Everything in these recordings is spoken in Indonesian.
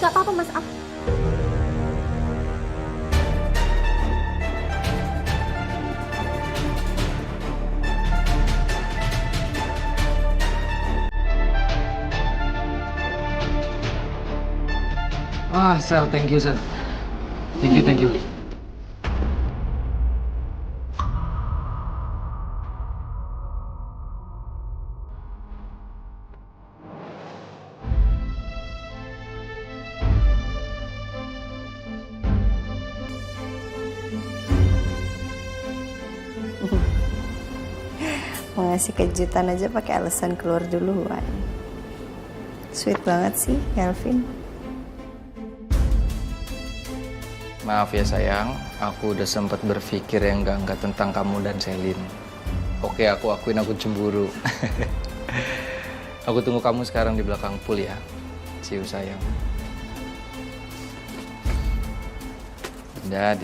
gak apa-apa Mas. Sel, thank you, Sel. Thank you. Mau ngasih kejutan aja pakai alasan keluar duluan. Sweet banget sih, Kelvin. Maaf ya sayang, aku udah sempat berpikir yang enggak tentang kamu dan Selin. Oke, aku akuin aku cemburu. Aku tunggu kamu sekarang di belakang pool ya. See you sayang. Dinda.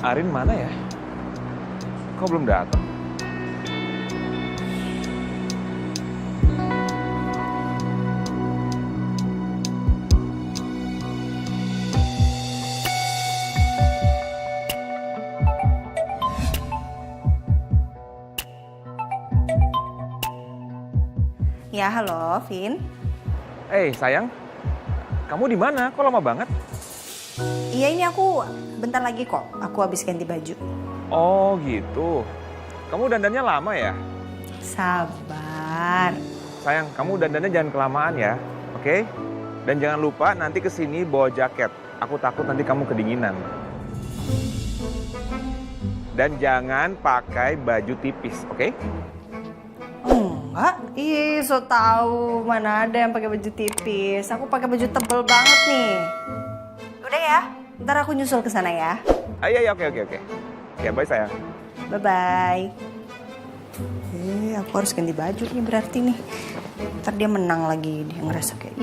Arin mana ya? Kok belum datang? Ya, halo, Vin. Sayang. Kamu di mana? Kok lama banget? Iya, ini aku bentar lagi kok. Aku habis ganti baju. Oh, gitu. Kamu dandannya lama ya? Sabar. Sayang, kamu dandannya jangan kelamaan ya, oke? Dan jangan lupa nanti kesini bawa jaket. Aku takut nanti kamu kedinginan. Dan jangan pakai baju tipis, oke? Enggak, so tahu mana ada yang pakai baju tipis. Aku pakai baju tebel banget nih. Udah ya, ntar aku nyusul ke sana ya. Iya, oke. Ya, bye sayang. Bye-bye. Aku harus ganti baju nih berarti nih. Ntar dia menang lagi, dia ngerasa kayak,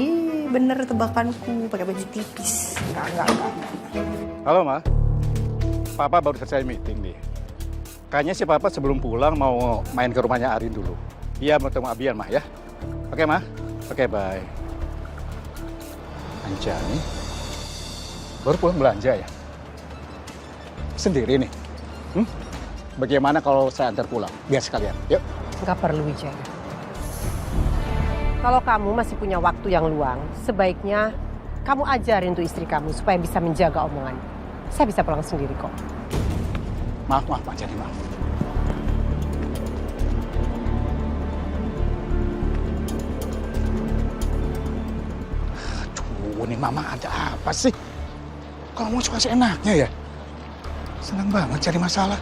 bener tebakanku, pakai baju tipis. Enggak. Halo, Ma. Papa baru selesai meeting nih. Kayaknya si Papa sebelum pulang mau main ke rumahnya Arin dulu. Dia mau ketemu Abian, Ma, ya. Oke, Ma. Oke, bye. Anjani. Baru pulang belanja ya? Sendiri nih? Bagaimana kalau saya antar pulang? Biar sekalian, yuk. Nggak perlu, Wijaya. Kalau kamu masih punya waktu yang luang, sebaiknya kamu ajarin tuh istri kamu supaya bisa menjaga omongan. Saya bisa pulang sendiri kok. Maaf, Pak Jani, maaf. Aduh, ini Mama ada apa sih? Kamu suka seenaknya ya? Senang banget cari masalah.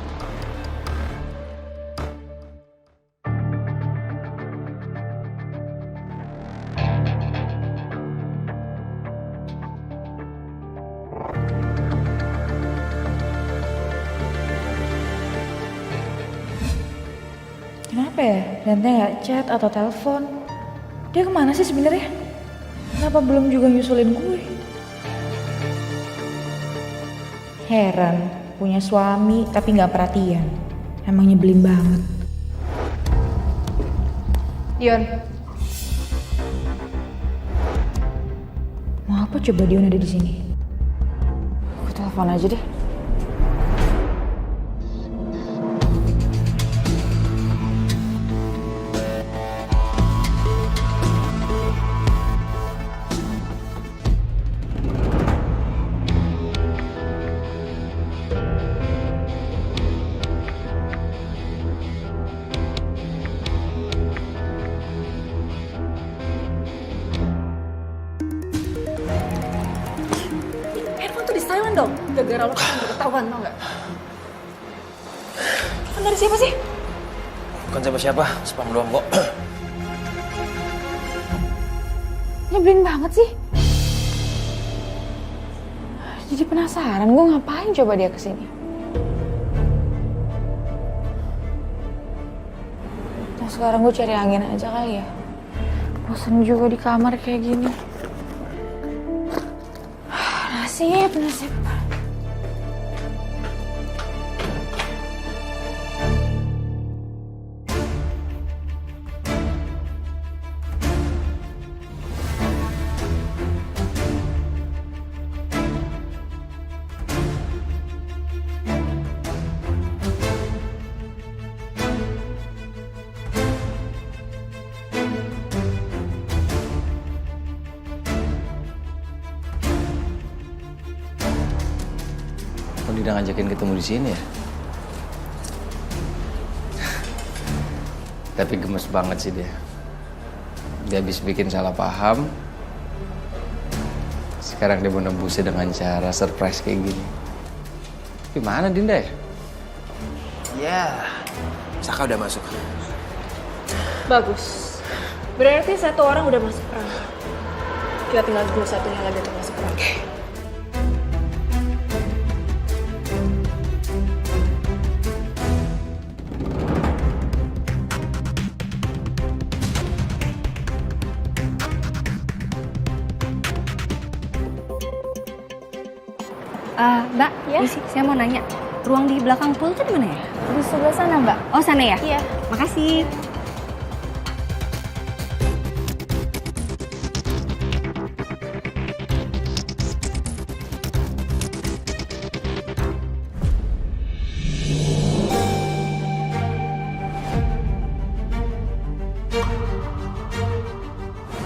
Kenapa ya? Dante nggak chat atau telepon? Dia kemana sih sebenarnya? Kenapa belum juga nyusulin gue? Heran, punya suami tapi nggak perhatian. Emang nyebelin banget. Dion. Mau apa coba Dion ada di sini? Aku telepon aja deh. Silent dong, gara-gara lo kan ketahuan, tau gak? Kan dari siapa sih? Bukan siapa-siapa, spam doang kok. Nyebelin banget sih. Jadi penasaran, gue ngapain coba dia kesini. Nah sekarang gue cari angin aja kali ya. Bosan juga di kamar kayak gini. Nasib. Dina ngajakin ketemu di sini ya? Tapi gemes banget sih dia. Dia habis bikin salah paham. Sekarang dia mau nebusnya dengan cara surprise kayak gini. Gimana Dinda ya? Ya, Saka udah masuk. Bagus. Berarti satu orang udah masuk perangkap. Kita tinggal tunggu satunya lagi untuk masuk perangkap. Mbak, saya mau nanya, ruang di belakang pool itu di mana ya? Di sebelah sana, Mbak. Oh, sana ya? Iya. Makasih.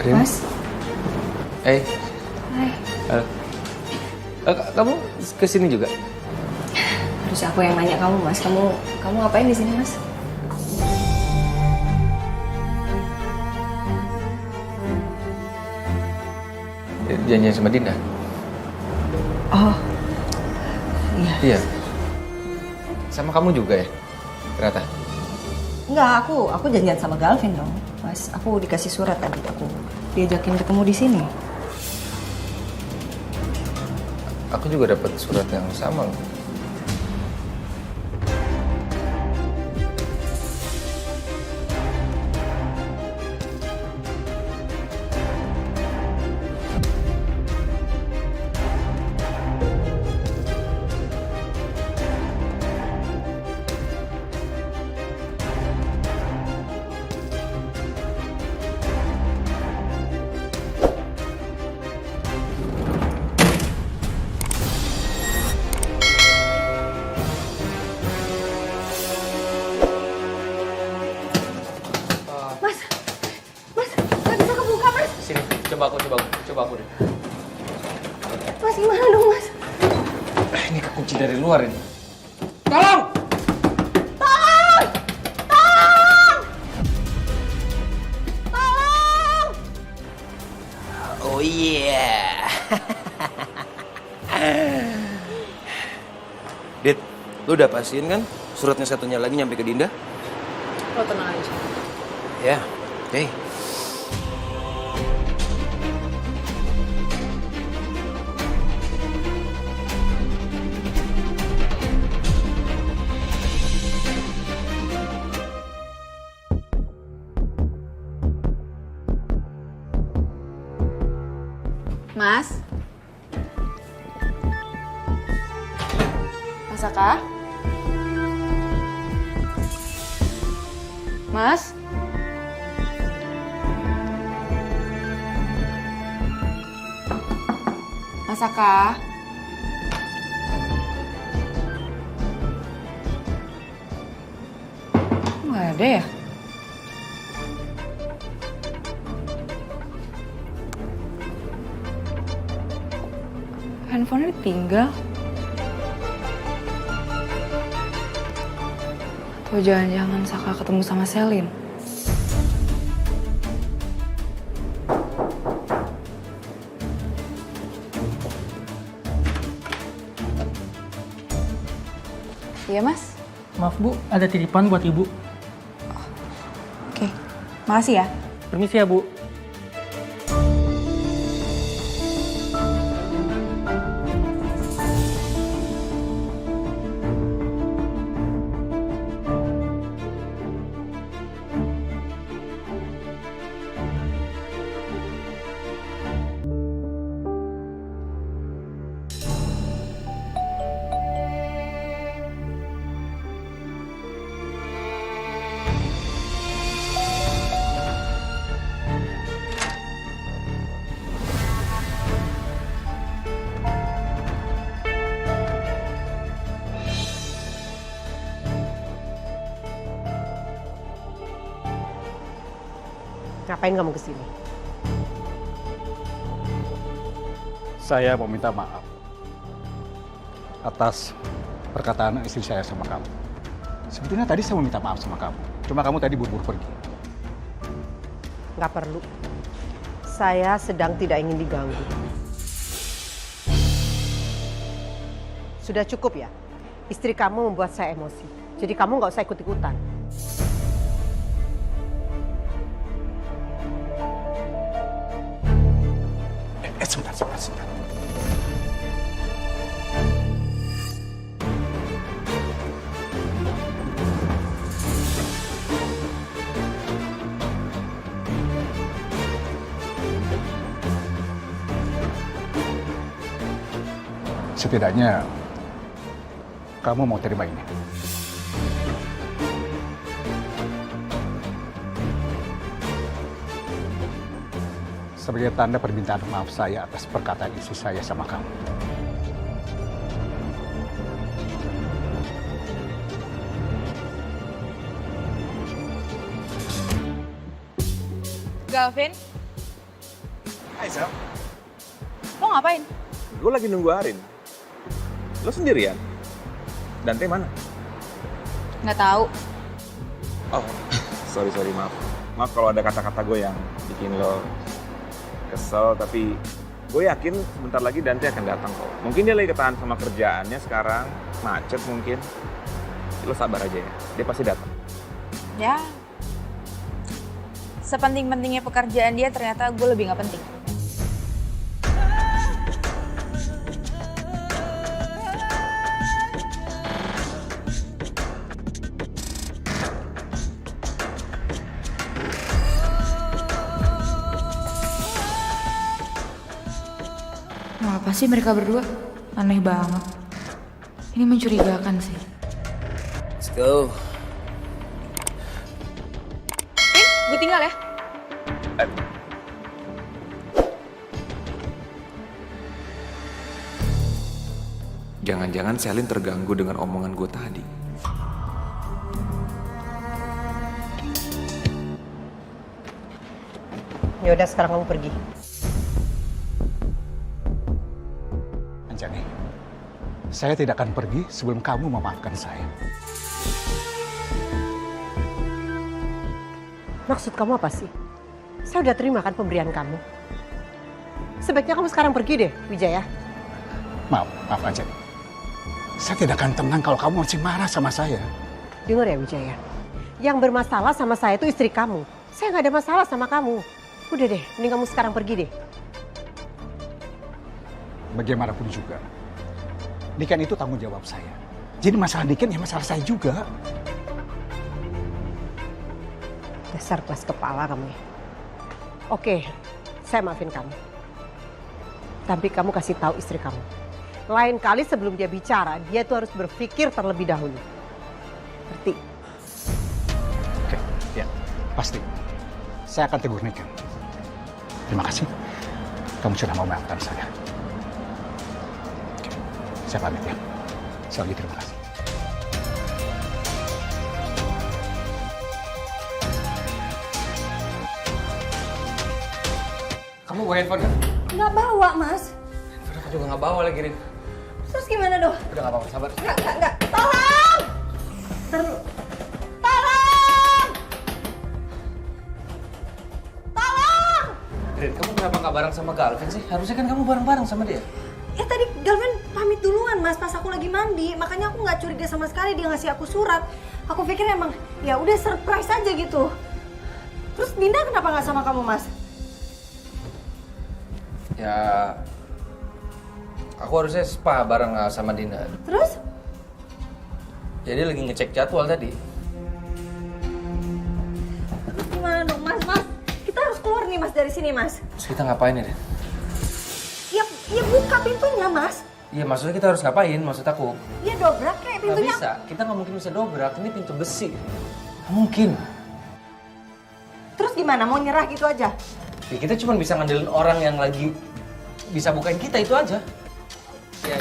Mas? Eh, Hai. kamu kesini juga? Harus aku yang nanya kamu, Mas. Kamu ngapain di sini, Mas? Janjian sama Dinda? Oh. Iya. Iya. Sama kamu juga ya? Ternyata. Enggak, aku janjian sama Galvin dong. Mas, aku dikasih surat tadi, aku diajakin ketemu di sini. Aku juga dapat surat yang sama loh. Sini, coba aku deh. Mas, gimana dong, Mas? Ini kekunci dari luar ini. Tolong! Oh iya. Dit, lu udah pastiin kan suratnya satunya lagi nyampe ke Dinda? Lo tenang aja. Ya, oke. Mas? Mas Saka? Mas? Mas Saka? Nggak ada ya? Handphonenya ditinggal. Atau jangan-jangan Saka ketemu sama Selin. Iya, Mas? Maaf Bu, ada titipan buat Ibu. Oke, makasih ya. Permisi ya Bu. Ngapain kamu kesini? Saya mau minta maaf. atas perkataan istri saya sama kamu. Sebetulnya tadi saya mau minta maaf sama kamu. Cuma kamu tadi buru-buru pergi. Nggak perlu. Saya sedang tidak ingin diganggu. Sudah cukup ya? Istri kamu membuat saya emosi. Jadi kamu nggak usah ikut-ikutan. Sebentar. Setidaknya kamu mau terima ini. Sebagai tanda permintaan maaf saya atas perkataan istri saya sama kamu. Galvin, Hai Sel, lo ngapain? gue lagi nunggu Arin. Lo sendirian? Dante mana? Nggak tahu. Oh, sorry maaf. Maaf kalau ada kata-kata gue yang bikin lo kesel, tapi gue yakin sebentar lagi Dante akan datang kok. Mungkin dia lagi ketahan sama kerjaannya sekarang, macet mungkin. Lo sabar aja ya, dia pasti datang. Ya, sepenting-pentingnya pekerjaan dia ternyata gue lebih nggak penting. Apa sih mereka berdua? Aneh banget. Ini mencurigakan sih. Let's go. Gue tinggal ya. Jangan-jangan Selin terganggu dengan omongan gue tadi. Yaudah sekarang kamu pergi. Anjani, saya tidak akan pergi sebelum kamu memaafkan saya. Maksud kamu apa sih? Saya udah terima kan pemberian kamu. Sebaiknya kamu sekarang pergi deh, Wijaya. Maaf Anjani. Saya tidak akan tenang kalau kamu masih marah sama saya. Dengar ya Wijaya, yang bermasalah sama saya itu istri kamu. Saya nggak ada masalah sama kamu. Udah deh, mending kamu sekarang pergi deh. Bagaimanapun juga, Niken itu tanggung jawab saya. Jadi masalah Niken ya masalah saya juga. Dasar kelas kepala kamu ya. Oke, saya maafin kamu. Tapi kamu kasih tahu istri kamu. Lain kali sebelum dia bicara, dia tuh harus berpikir terlebih dahulu. Ngerti? Oke, ya, pasti. Saya akan tegur Niken. Terima kasih. Kamu sudah mau memaafkan saya. Saya pamit ya. Sekali lagi terima kasih. Kamu bawa handphone kan? Nggak bawa, Mas. Handphone aku juga nggak bawa lagi, Rin. Terus gimana dong? Udah nggak apa-apa, sabar. Nggak. Tolong! Tolong! Tolong! Rin, kamu kenapa nggak bareng sama Galvin sih? Harusnya kan kamu bareng-bareng sama dia. Ya tadi Galvin pamit duluan, Mas, pas aku lagi mandi. Makanya aku nggak curiga sama sekali dia ngasih aku surat. Aku pikir emang ya udah surprise aja gitu. Terus Dinda kenapa nggak sama kamu, Mas? Ya, aku harusnya spa bareng sama Dinda. Terus? Jadi lagi ngecek jadwal tadi. Terus gimana dong, Mas? Kita harus keluar nih, Mas, dari sini, Mas. Terus kita ngapain ya, Rin? Ya buka pintunya, Mas. Iya, maksudnya kita harus ngapain? Maksud aku. Ya dobrak kayak Nggak pintunya. bisa, kita nggak mungkin bisa dobrak. Ini pintu besi. Nggak mungkin. Terus gimana? Mau nyerah gitu aja? Ya, kita cuma bisa ngandelin orang yang lagi bisa bukain kita, itu aja. Ya,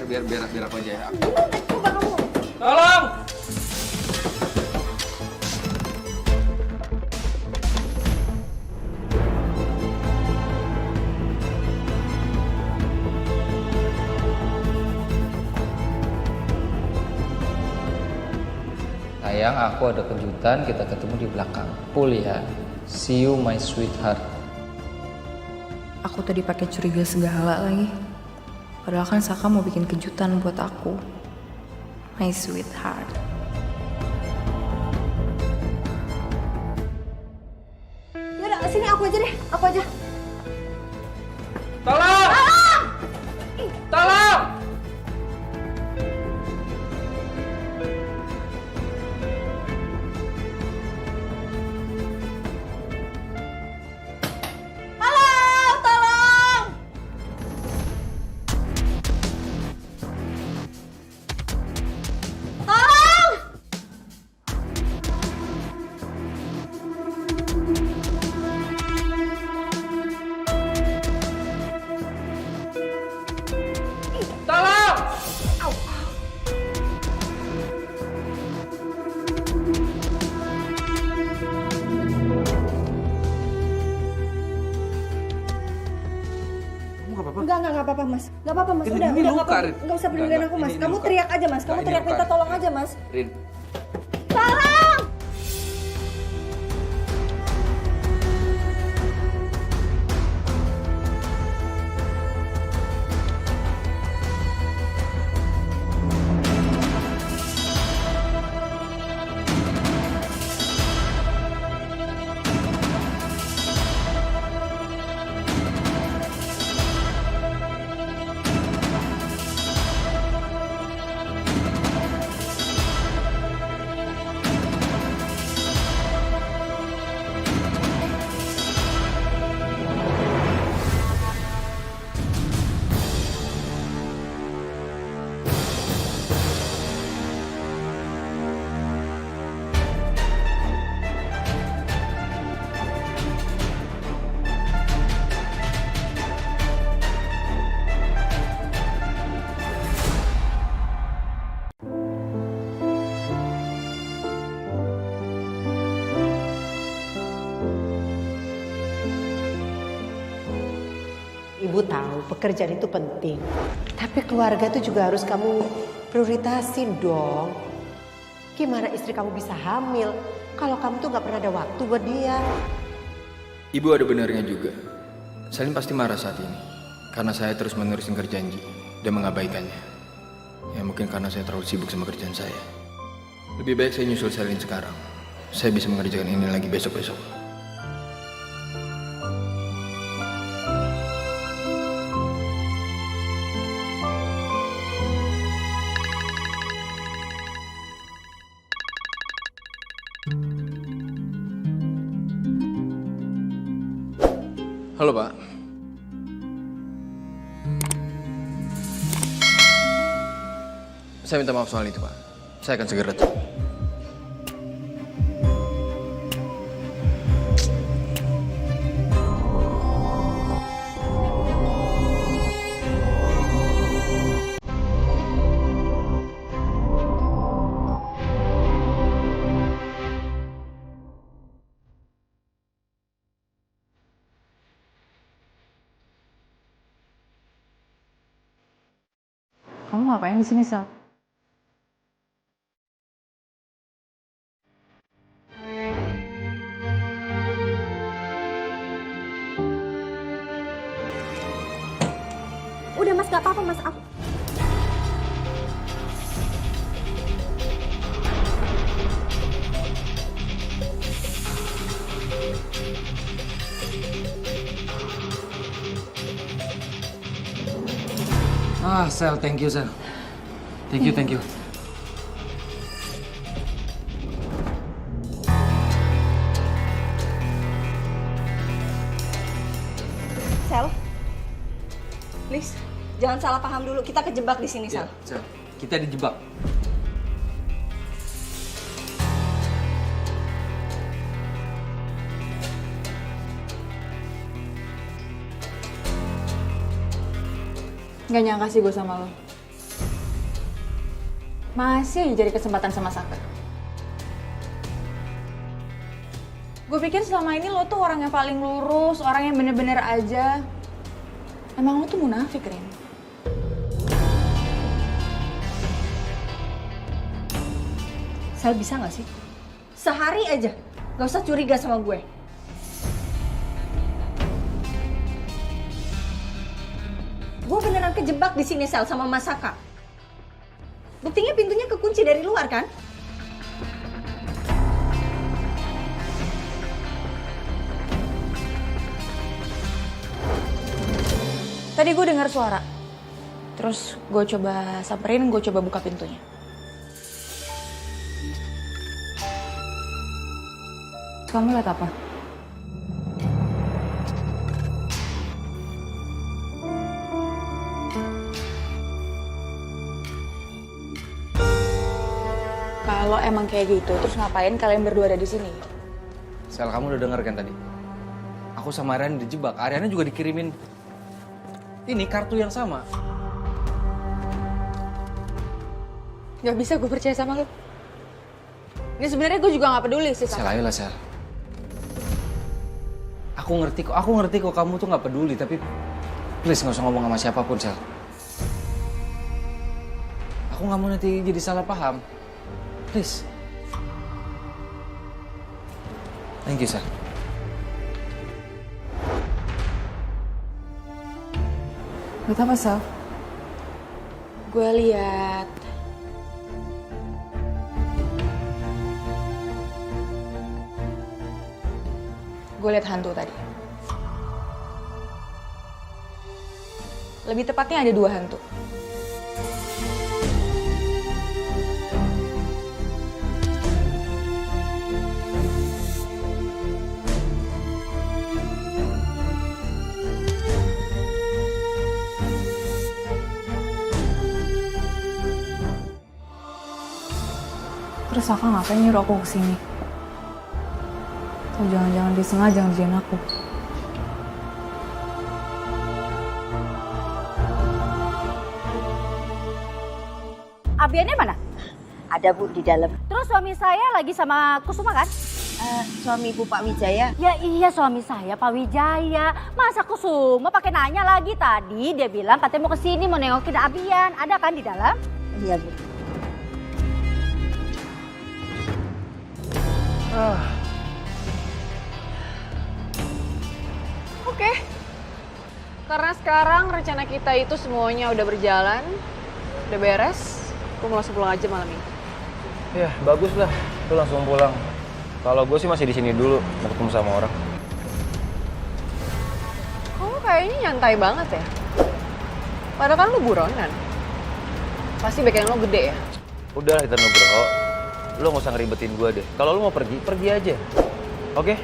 biar aku aja ya. Gimana? Coba kamu. Tolong! Sayang, aku ada kejutan, kita ketemu di belakang. Pool ya. See you my sweetheart. Aku tadi pakai curiga segala lagi. Padahal kan Saka mau bikin kejutan buat aku. My sweetheart. Yaudah, sini aku aja deh, aku aja. Tolong! Tolong! Enggak apa-apa mas. Enggak apa-apa mas. Udah, Ini udah luka, apa-apa. Rin. Enggak usah peduliin Enggak, aku mas. ini Kamu luka. teriak aja mas. Kamu Enggak, ini teriak luka. minta tolong aja mas. Rin. Tolong! Ibu tahu pekerjaan itu penting. Tapi keluarga itu juga harus kamu prioritasin dong. Gimana istri kamu bisa hamil kalau kamu tuh gak pernah ada waktu buat dia? Ibu ada benarnya juga. Salim pasti marah saat ini. Karena saya terus menerus ingkar janji dan mengabaikannya. Ya mungkin karena saya terlalu sibuk sama kerjaan saya. Lebih baik saya nyusul Salim sekarang. Saya bisa mengerjakan ini lagi besok-besok. Halo Pak. Saya minta maaf soal itu Pak. Saya akan segera cek. Kamu ngapain di sini, Sal? Udah mas, gak apa-apa mas. Aku... Sel, thank you, Sel. Thank you, thank you. Sel, please, jangan salah paham dulu. Kita kejebak di sini, Sel. Sel, kita dijebak. Gak nyangka sih gue sama lo. Masih jadi kesempatan sama Saka. Gue pikir selama ini lo tuh orang yang paling lurus, orang yang bener-bener aja. Emang lo tuh munafik, Rin. Sel, bisa gak sih? Sehari aja, gak usah curiga sama gue. Gue beneran kejebak di sini, Sel, sama Mas Saka. Buktinya pintunya kekunci dari luar, kan? Tadi gue dengar suara. Terus gue coba samperin, gue coba buka pintunya. Kamu lihat apa? Kalau emang kayak gitu, terus ngapain kalian berdua ada di sini? Sel, kamu udah denger kan tadi? Aku sama Ariana dijebak. Ariana juga dikirimin ini kartu yang sama. Gak bisa gue percaya sama lo. Ini sebenarnya gue juga gak peduli sih Sel, sama. ayolah Sel. Aku ngerti kok kamu tuh gak peduli, tapi please gak usah ngomong sama siapapun, Sel. Aku gak mau nanti jadi salah paham. Please. Thank you, Sel. Lihat apa, Sal? Gue lihat hantu tadi. Lebih tepatnya ada 2 hantu. Terus Saka ngapain nyuruh aku kesini? Atau jangan-jangan dia sengaja ngerjain aku? Abiannya mana? Ada Bu di dalam. Terus suami saya lagi sama Kusuma kan? Suami Ibu Pak Wijaya. Ya iya suami saya Pak Wijaya. Masa Kusuma pakai nanya lagi tadi? Dia bilang katanya mau kesini mau nengokin Abian. Ada kan di dalam? Iya Bu. Oke. Karena sekarang rencana kita itu semuanya udah berjalan, udah beres, gue mau langsung pulang aja malam ini. Ya, bagus lah. Lu langsung pulang. Kalau gue sih masih di sini dulu, mau ketemu sama orang. Kamu kayaknya nyantai banget ya? Padahal kan lu buronan. Pasti backing lo gede ya? Udah lah, kita Nugroho. Lu gak usah ngeribetin gue deh. Kalau lu mau pergi, pergi aja. Oke?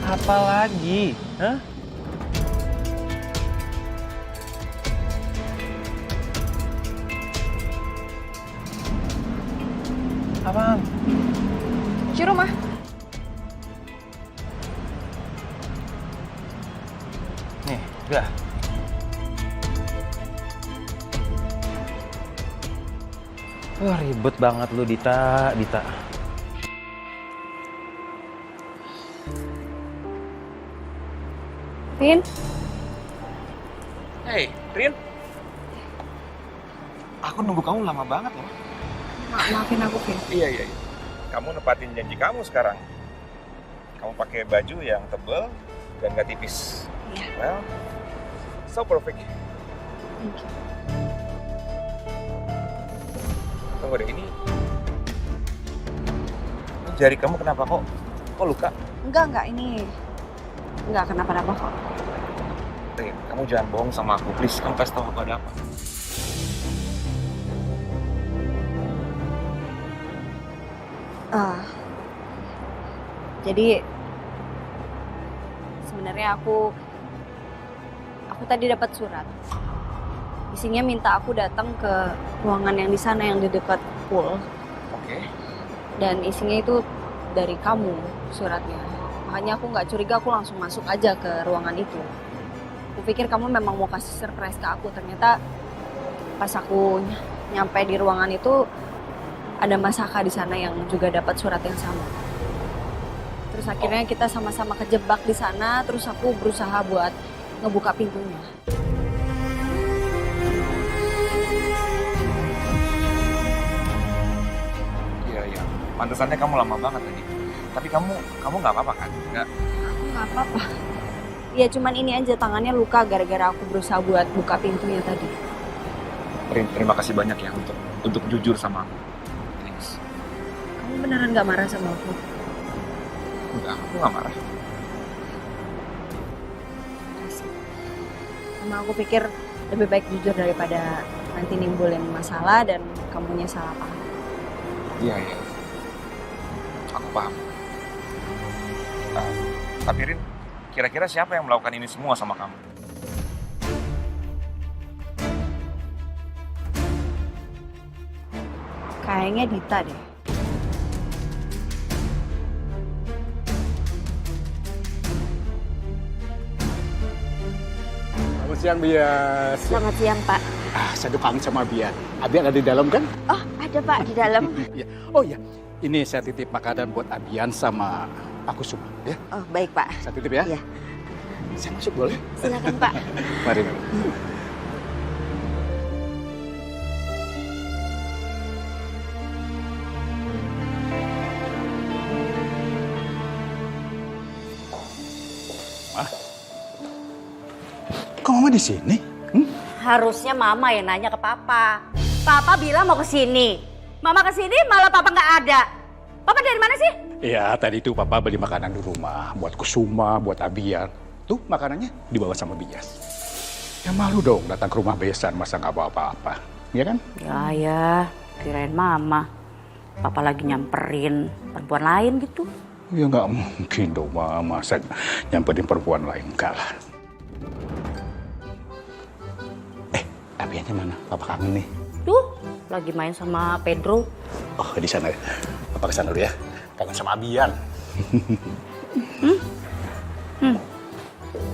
Apa lagi? Hah? Apaan? Kunci rumah. Nih, udah. Wah, ribet banget lu, Dita. Rin? Hey, Rin. Aku nunggu kamu lama banget loh. Maafin aku, Vin. Iya. Kamu nepatin janji kamu sekarang. Kamu pakai baju yang tebal dan gak tipis. Iya. Well, so perfect. Thank you. Tunggu deh, ini jari kamu kenapa kok luka? Enggak, ini enggak kenapa-napa kok. Rin, kamu jangan bohong sama aku, please. Kamu kasih tahu aku ada apa. Jadi sebenarnya aku tadi dapat surat. Isinya minta aku datang ke ruangan yang di sana yang di dekat pool. Oke. Dan isinya itu dari kamu suratnya. Makanya aku nggak curiga, aku langsung masuk aja ke ruangan itu. Aku pikir kamu memang mau kasih surprise ke aku. Ternyata pas aku nyampe di ruangan itu ada Mas Saka di sana yang juga dapat surat yang sama. Terus akhirnya kita sama-sama kejebak di sana. Terus aku berusaha buat ngebuka pintunya. Pantesannya kamu lama banget tadi. Tapi kamu nggak apa-apa kan? Nggak? Aku nggak apa-apa. Ya cuman ini aja, tangannya luka gara-gara aku berusaha buat buka pintunya tadi. Terima kasih banyak ya untuk jujur sama aku. Thanks. Kamu beneran nggak marah sama aku? Enggak, aku nggak marah. Cuma aku pikir lebih baik jujur daripada nanti nimbulin masalah dan kamunya salah paham. Iya. Aku paham. Tapi Rin, kira-kira siapa yang melakukan ini semua sama kamu? Kayaknya Dita deh. Selamat siang, Bias. Selamat siang, Pak. Saya tuh kangen sama Bian. Abian ada di dalam kan? Oh, ada Pak di dalam. Iya. Oh iya, ini saya titip makanan buat Abian sama aku semua ya. Oh, baik Pak. Saya titip ya. Iya. Saya masuk boleh? Silakan Pak. Mari. Ma, kok Mama di sini? Harusnya Mama yang nanya ke Papa. Papa bilang mau ke sini. Mama ke sini malah Papa nggak ada. Papa dari mana sih? Ya, tadi itu Papa beli makanan di rumah. Buat Kusuma, buat Abian. Tuh, makanannya dibawa sama Bias. Ya malu dong datang ke rumah besan masa nggak bawa apa-apa. Iya kan? Ya, kirain Mama. Papa lagi nyamperin perempuan lain gitu. Ya nggak mungkin dong, Mama. Masa nyamperin perempuan lain? Enggak lah. Abiannya mana? Papa kangen nih. Tuh, lagi main sama Pedro. Oh, di sana. Papa kesana dulu ya. Kangen sama Abian.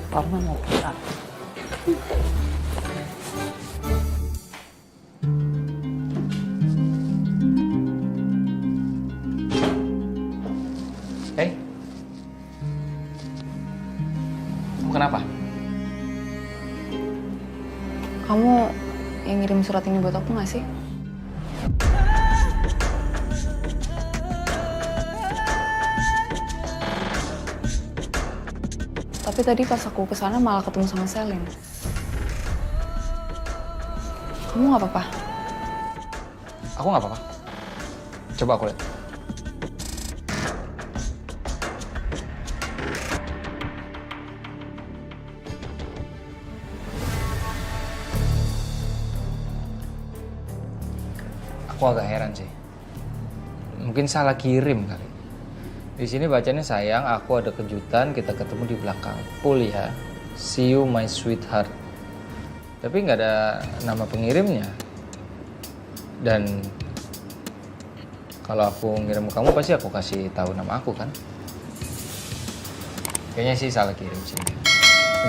Kamu mau pulang. Hey. Kamu kenapa? Kamu yang ngirim surat ini buat aku nggak sih? Tapi tadi pas aku kesana malah ketemu sama Selin. Kamu nggak apa-apa? Aku nggak apa-apa. Coba aku lihat. Aku agak heran sih. Mungkin salah kirim kali. Di sini bacanya sayang, aku ada kejutan, kita ketemu di belakang. Full ya. See you my sweetheart. Tapi nggak ada nama pengirimnya. Dan kalau aku ngirim ke kamu pasti aku kasih tahu nama aku kan. Kayaknya sih salah kirim sih.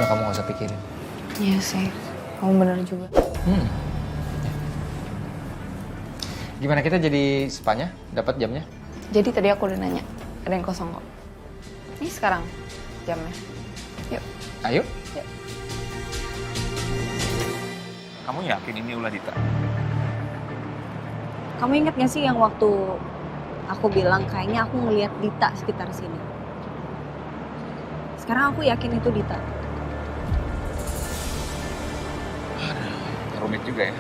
Udah kamu nggak usah pikirin. Iya sih, kamu benar juga. Gimana kita jadi spanya? Dapat jamnya? Jadi tadi aku udah nanya, ada yang kosong kok. Ini sekarang jamnya. Yuk. Ayo. Yuk. Kamu yakin ini ulah Dita? Kamu ingat gak sih yang waktu aku bilang kayaknya aku ngelihat Dita sekitar sini? Sekarang aku yakin itu Dita. Rumit juga ya.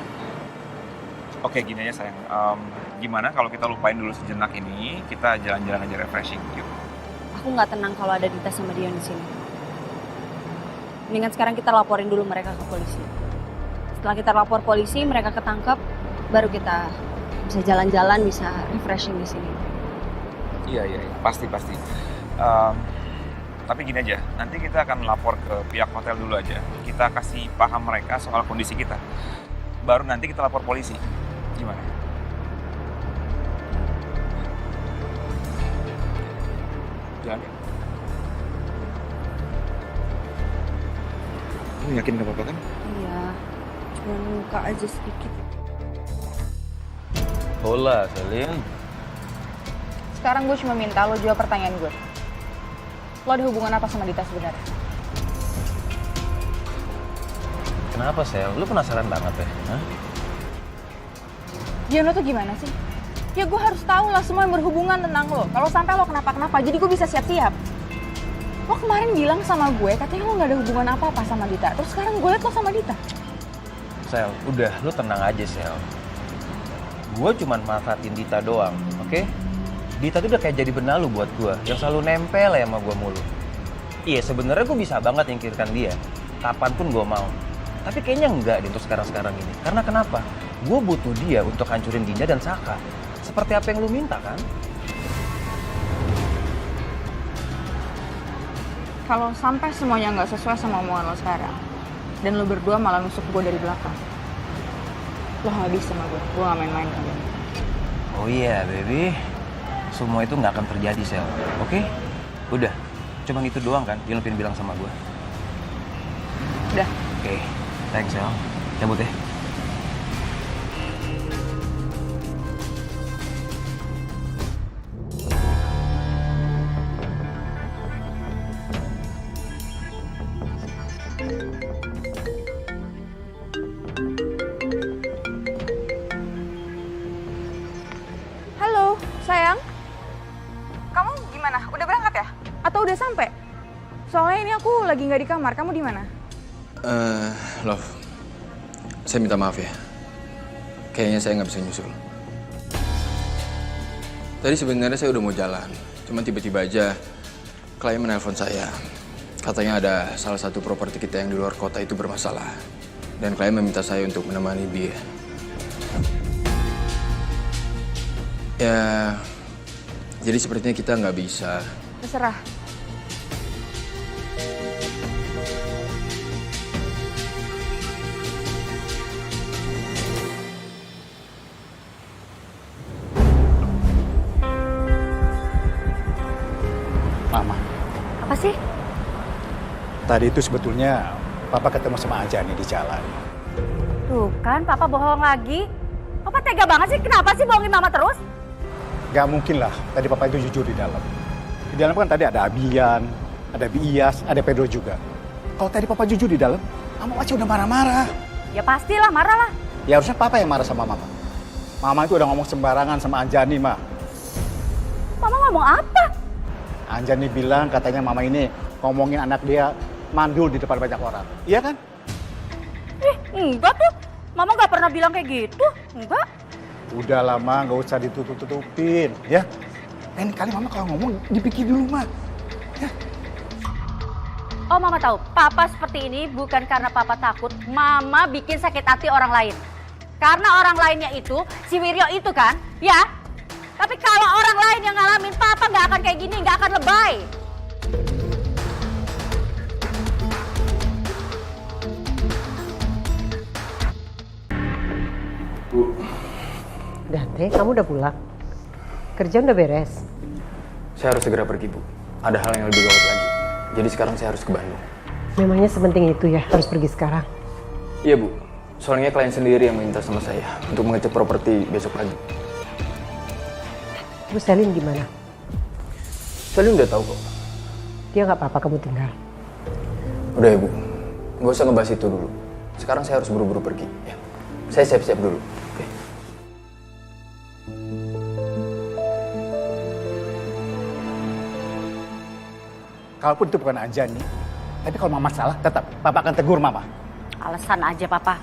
Oke, gini aja sayang. Gimana kalau kita lupain dulu sejenak ini, kita jalan-jalan aja refreshing, yuk. Aku nggak tenang kalau ada Dita sama Dion di sini. Mendingan sekarang kita laporin dulu mereka ke polisi. Setelah kita lapor polisi, mereka ketangkep, baru kita bisa jalan-jalan, bisa refreshing di sini. Iya, pasti. Tapi gini aja, nanti kita akan lapor ke pihak hotel dulu aja. Kita kasih paham mereka soal kondisi kita. Baru nanti kita lapor polisi. Gimana? Jalan ya? Kamu yakin gak apa-apa kan? Iya, cuma luka aja sedikit. Hola, Selin. Sekarang gue cuma minta lo jawab pertanyaan gue. Lo ada hubungan apa sama Dita sebenarnya? Kenapa, Sel? Lu penasaran banget ya? Hah? Dion lo tuh gimana sih? Ya gue harus tahu lah semua yang berhubungan tentang lo. Kalau sampai lo kenapa-kenapa, jadi gue bisa siap-siap. Lo kemarin bilang sama gue, katanya lo gak ada hubungan apa-apa sama Dita. Terus sekarang gue liat lo sama Dita. Sel, udah, lu tenang aja, Sel. Gue cuman manfaatin Dita doang, oke? Dita tuh udah kayak jadi benalu buat gue, yang selalu nempel ya sama gue mulu. Iya, sebenarnya gue bisa banget nyingkirkan dia, kapanpun gue mau. Tapi kayaknya enggak deh untuk sekarang-sekarang ini. Karena kenapa? Gue butuh dia untuk hancurin Dinda dan Saka. Seperti apa yang lu minta, kan? Kalau sampai semuanya nggak sesuai sama omongan lo sekarang, dan lo berdua malah nusuk gue dari belakang, lo habis sama gue gak main-main sama lo. Oh iya, baby. Semua itu nggak akan terjadi, Sel. Oke? Udah. Cuma itu doang kan yang lu pengen bilang sama gue? Udah. Oke. Thanks, Sel. Cabut ya. Halo, sayang. Kamu gimana? Udah berangkat ya? Atau udah sampai? Soalnya ini aku lagi nggak di kamar. Kamu di mana? Love, saya minta maaf ya. Kayaknya saya nggak bisa nyusul. Tadi sebenarnya saya udah mau jalan, cuman tiba-tiba aja klien menelpon saya. Katanya ada salah satu properti kita yang di luar kota itu bermasalah. Dan klien meminta saya untuk menemani dia. Ya, jadi sepertinya kita nggak bisa. Terserah. Mama, Apa sih? tadi itu sebetulnya Papa ketemu sama Anjani di jalan. Tuh kan, Papa bohong lagi. Papa tega banget sih, kenapa sih bohongin Mama terus? Gak mungkin lah, tadi Papa itu jujur di dalam. Di dalam kan tadi ada Abian, ada Bias, ada Pedro juga. Kalau tadi Papa jujur di dalam, Mama pasti udah marah-marah. Ya pastilah, marah lah. Ya harusnya Papa yang marah sama Mama. Mama itu udah ngomong sembarangan sama Anjani, Ma. Mama ngomong apa? Anjani bilang katanya Mama ini ngomongin anak dia mandul di depan banyak orang. Iya kan? Enggak tuh. Mama nggak pernah bilang kayak gitu. Enggak. Udah lama, nggak usah ditutup-tutupin, ya. Lain kali Mama kalau ngomong dipikir dulu, Ma. Ya. Oh, Mama tahu. Papa seperti ini bukan karena Papa takut Mama bikin sakit hati orang lain. Karena orang lainnya itu, si Wiryo itu kan, ya. Tapi kalau orang lain yang ngalamin, Papa nggak akan kayak gini, nggak akan lebay. Bu. Dante, kamu udah pulang? Kerjaan udah beres? Saya harus segera pergi, Bu. Ada hal yang lebih gawat lagi. Jadi sekarang saya harus ke Bandung. Memangnya sepenting itu ya, harus pergi sekarang? Iya, Bu. Soalnya klien sendiri yang minta sama saya untuk mengecek properti besok pagi. Bu Selin gimana? Selin udah tahu kok. Dia nggak apa-apa kamu tinggal? Udah ya, Bu. Nggak usah ngebahas itu dulu. Sekarang saya harus buru-buru pergi. Ya. Saya siap-siap dulu. Oke. Kalaupun itu bukan Anjani, tapi kalau Mama salah, tetap Papa akan tegur Mama. Alasan aja, Papa.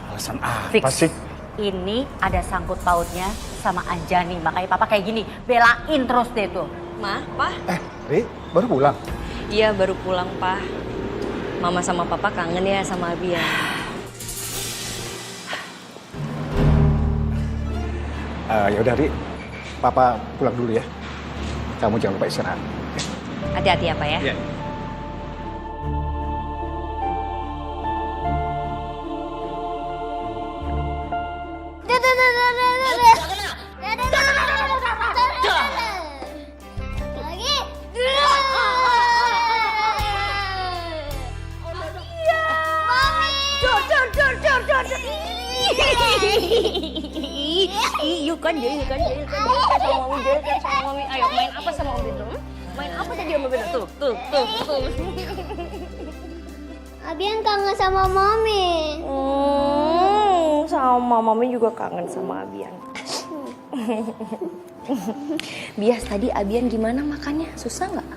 Alasan apa Fix. sih? Ini ada sangkut pautnya sama Anjani. Makanya Papa kayak gini, belain terus deh tuh. Ma, Pa? Ri, baru pulang? Iya, baru pulang, Pa. Mama sama Papa kangen ya sama Abi ya. Ya udah, Ri. Papa pulang dulu ya. Kamu jangan lupa istirahat. Hati-hati ya, Pa ya. Iya. Yuk kan dia sama Mami, dia sama Mami. Ayo main apa sama Om Bendo? Main apa tadi sama Bendo? Tuh. Abian kangen sama Mami. Sama Mami juga kangen sama Abian. Bias tadi Abian gimana makannya? Susah nggak?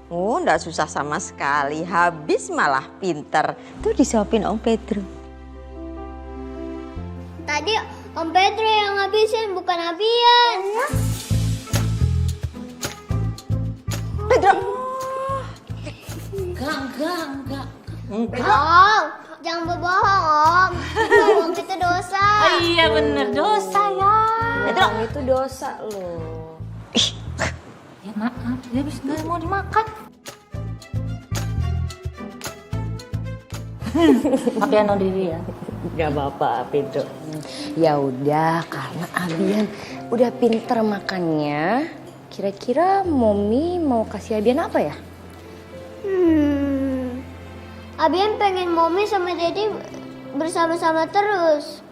Oh, nggak susah sama sekali. Habis malah pinter. Tuh disuapin Om Pedro. Tadi Om Pedro yang ngabisin, bukan Abian. Pedro. Enggak. Om, jangan berbohong, Om. Bohong itu dosa. Oh iya bener, dosa ya. Bohong itu dosa loh. Ya maaf, dia habis nggak mau dimakan. Abian no diri ya. Gak apa-apa, Pedro. Ya udah, karena Abian udah pinter makannya. Kira-kira Mommy mau kasih Abian apa ya? Abian pengen Mommy sama Daddy bersama-sama terus.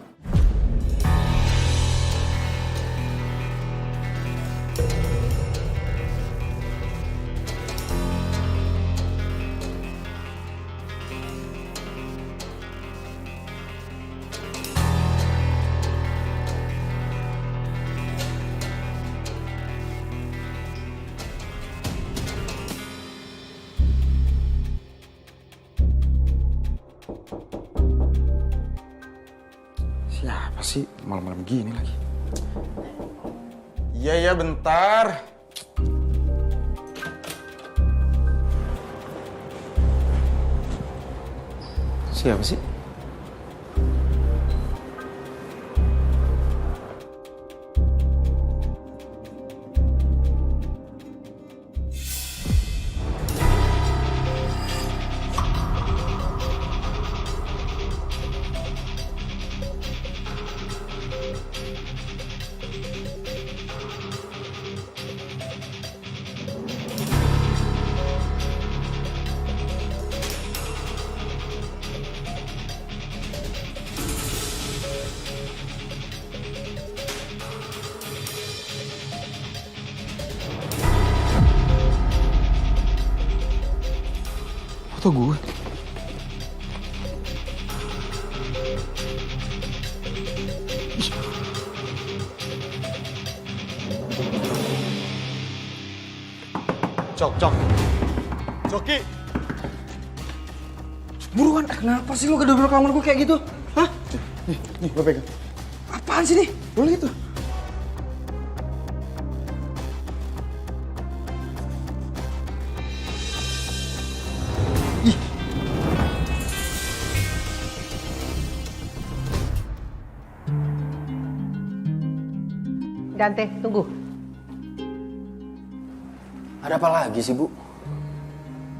Siapa sih malam-malam gini lagi? Iya, bentar. Siapa sih? Foto gue. Cok. Coki. Buruan, kenapa sih lo kedobrak kamar gue kayak gitu? Hah? Nih, gue pegang. Apaan sih nih? Boleh gitu. Dante, tunggu. Ada apa lagi sih, Bu?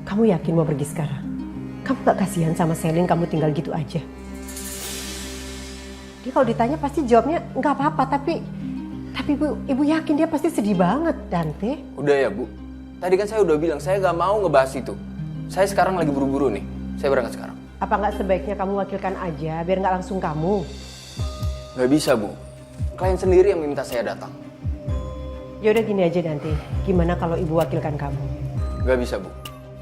Kamu yakin mau pergi sekarang? Kamu gak kasihan sama Selin kamu tinggal gitu aja? Dia kalau ditanya pasti jawabnya nggak apa-apa, tapi ibu yakin dia pasti sedih banget, Dante. Udah ya, Bu. Tadi kan saya udah bilang saya gak mau ngebahas itu. Saya sekarang lagi buru-buru nih. Saya berangkat sekarang. Apa nggak sebaiknya kamu wakilkan aja biar nggak langsung kamu? Gak bisa, Bu. Klien sendiri yang minta saya datang. Ya udah gini aja Dante. Gimana kalau ibu wakilkan kamu? Gak bisa, Bu.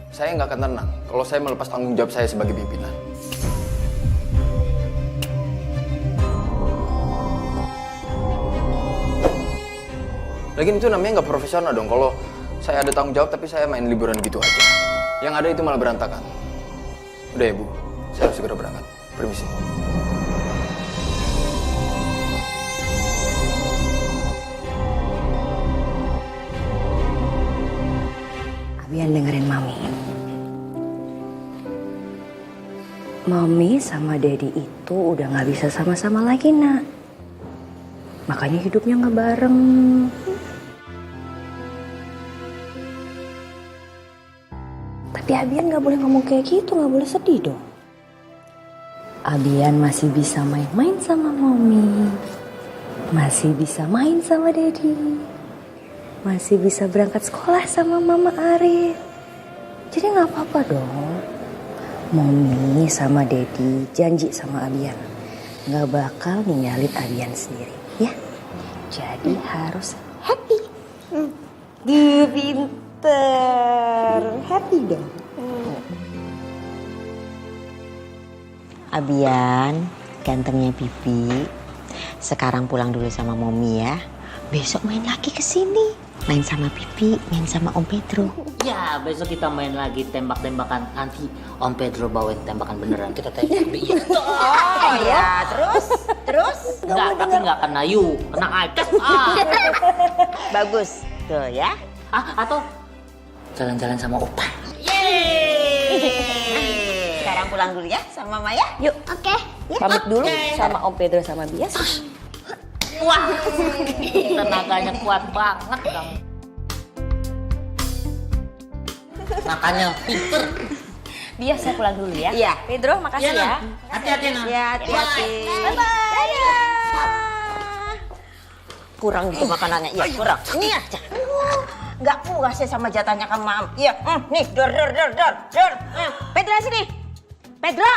Saya nggak akan tenang kalau saya melepas tanggung jawab saya sebagai pimpinan. Lagian itu namanya nggak profesional dong kalau saya ada tanggung jawab tapi saya main liburan gitu aja. Yang ada itu malah berantakan. Udah ya, Bu. Saya harus segera berangkat. Permisi. Abian dengerin Mami. Mami sama Daddy itu udah gak bisa sama-sama lagi, Nak. Makanya hidupnya gak bareng. Tapi Abian gak boleh ngomong kayak gitu, gak boleh sedih dong. Abian masih bisa main-main sama Mami. Masih bisa main sama Daddy. Masih bisa berangkat sekolah sama Mama Arif. Jadi gak apa-apa dong. Mommy sama Daddy janji sama Abian gak bakal ninggalin Abian sendiri, ya. Jadi harus happy. Pinter. Happy dong. Abian, gantengnya Bibi. Sekarang pulang dulu sama Mommy ya. besok main lagi ke sini. Main sama Pipi, main sama Om Pedro. Ya, besok kita main lagi tembak-tembakan. Nanti Om Pedro bawain tembakan beneran. Kita tembak. Oh ya, terus? Enggak, tapi enggak kena you, kena aja. Bagus, tuh ya. Atau jalan-jalan sama Opa. Sekarang pulang dulu ya sama Maya. Yuk. Oke. Pamit dulu sama Om Pedro sama Bias. Wah, tenaganya kuat banget kamu. Makanya pinter. Bias saya pulang dulu ya. Iya. Pedro, makasih ya. Hati-hati, Nah. Ya, hati-hati. Bye-bye. Kurang gitu makanannya, iya kurang. Ini aja. Nggak puas ya sama jatahnya kamu, Mam. Iya, nih, dor. Pedro sini. Pedro.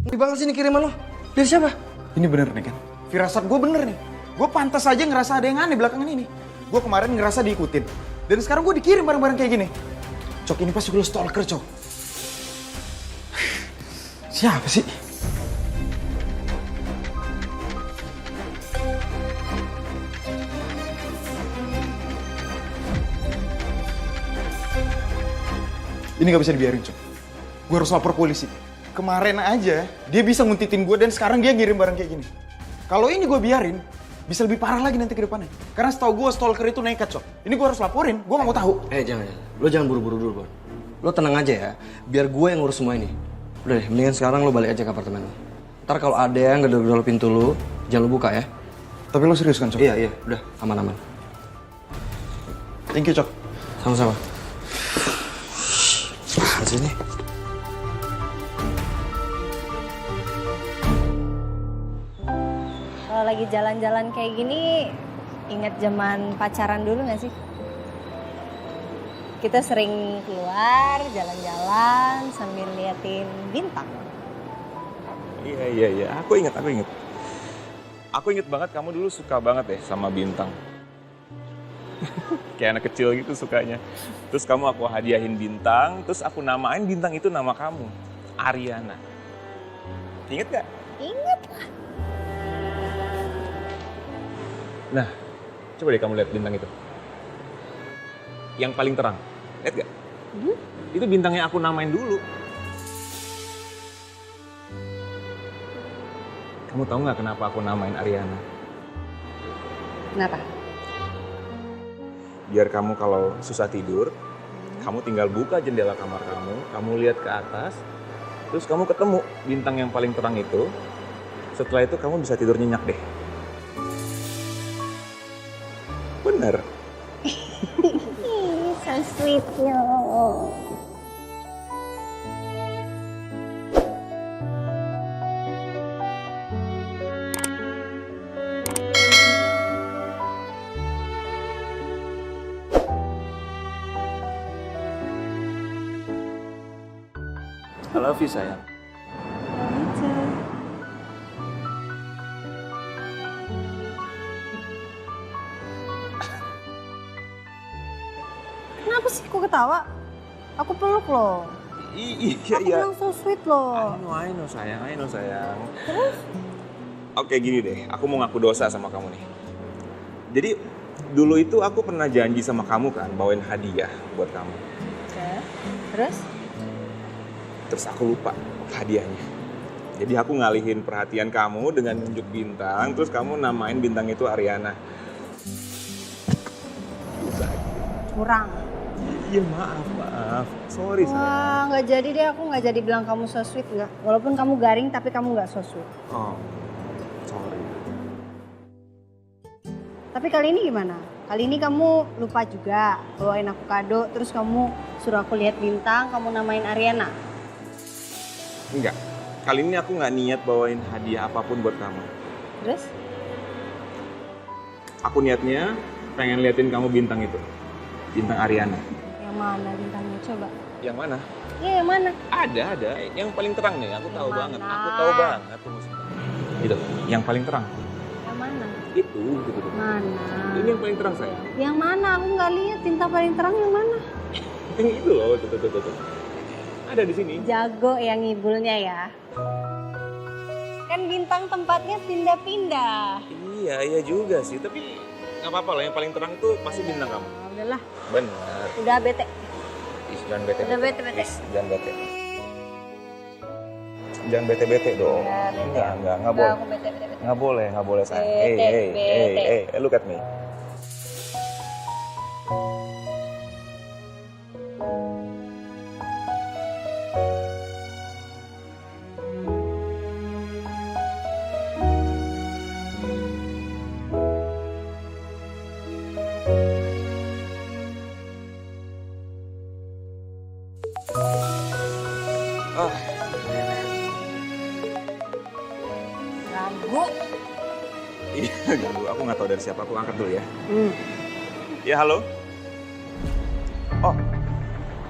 Ini banget sih nih kiriman lo. Dari siapa? Ini bener nih kan? Firasat gue bener nih. Gue pantas aja ngerasa ada yang aneh belakangan ini. Gue kemarin ngerasa diikutin. Dan sekarang gue dikirim barang-barang kayak gini. Cok, ini pasti gue stalker, Cok. Siapa sih? Ini gak bisa dibiarin, Cok. Gue harus lapor polisi. Kemarin aja, dia bisa nguntitin gue dan sekarang dia ngirim barang kayak gini. Kalau ini gue biarin, bisa lebih parah lagi nanti ke depannya. Karena setahu gue stalker itu nekat, Cok. Ini gue harus laporin, gue gak mau tahu. Jangan. Lo jangan buru-buru dulu, Bon. Lo tenang aja ya, biar gue yang ngurus semua ini. Udah deh, mendingan sekarang lo balik aja ke apartemen lo. Ntar kalau ada yang gedor-gedor pintu lo, jangan lo buka ya. Tapi lo serius kan, Cok? Iya, udah, aman-aman. Thank you, Cok. Sama-sama. Sini. Kalau lagi jalan-jalan kayak gini, ingat zaman pacaran dulu gak sih? Kita sering keluar, jalan-jalan sambil liatin bintang. Iya. Aku inget. Aku inget banget kamu dulu suka banget deh sama bintang. Kayak anak kecil gitu sukanya. Terus aku hadiahin bintang, terus aku namain bintang itu nama kamu, Ariana. Ingat gak? Ingat lah. Nah, coba deh kamu lihat bintang itu. Yang paling terang, lihat gak? Itu bintang yang aku namain dulu. Kamu tahu nggak kenapa aku namain Ariana? Kenapa? Biar kamu kalau susah tidur, kamu tinggal buka jendela kamar kamu lihat ke atas, terus kamu ketemu bintang yang paling terang itu. Setelah itu kamu bisa tidur nyenyak deh. Bener. So sweet you. I love you, sayang. Kenapa sih kok ketawa? Aku peluk loh. Iya. Aku bilang so sweet loh. I know sayang. Terus? Oke gini deh, aku mau ngaku dosa sama kamu nih. Jadi dulu itu aku pernah janji sama kamu kan, bawain hadiah buat kamu. Oke. Terus? Terus aku lupa hadiahnya. Jadi aku ngalihin perhatian kamu dengan nunjuk bintang, terus kamu namain bintang itu Ariana. Kurang. Iya maaf. Sorry sayang. Wah, nggak jadi deh, aku nggak jadi bilang kamu so sweet nggak. Walaupun kamu garing, tapi kamu nggak so sweet. Oh, sorry. Tapi kali ini gimana? Kali ini kamu lupa juga bawain aku kado, terus kamu suruh aku lihat bintang, kamu namain Ariana. Enggak. Kali ini aku nggak niat bawain hadiah apapun buat kamu. Terus? Aku niatnya pengen liatin kamu bintang itu. Bintang Ariana. Yang mana bintangnya? Coba. Yang mana? Iya, yang mana? Ada. Yang paling terang nih, aku tahu Yang banget. mana? Aku tahu banget tuh musiknya. Gitu, yang paling terang. Yang mana? Itu. Mana? Ini yang paling terang sayang. Yang mana? Aku nggak lihat tinta paling terang yang mana? Yang itu loh, tuh. Ada di sini. Jago yang ngibulnya ya. Kan bintang tempatnya pindah-pindah. Iya juga sih, tapi nggak apa-apa lah. Yang paling terang itu pasti bintang kamu. Udahlah, Benar. udah bete. Jangan bete. Udah bete. Jangan bete. Jangan bete-bete dong. Ya, Enggak boleh. Aku bete. Nggak boleh sayang. Bete. Hey, look at me. Ganggu. Iya, ganggu. Aku nggak tahu dari siapa. Aku angkat dulu ya. Ya, halo. Oh,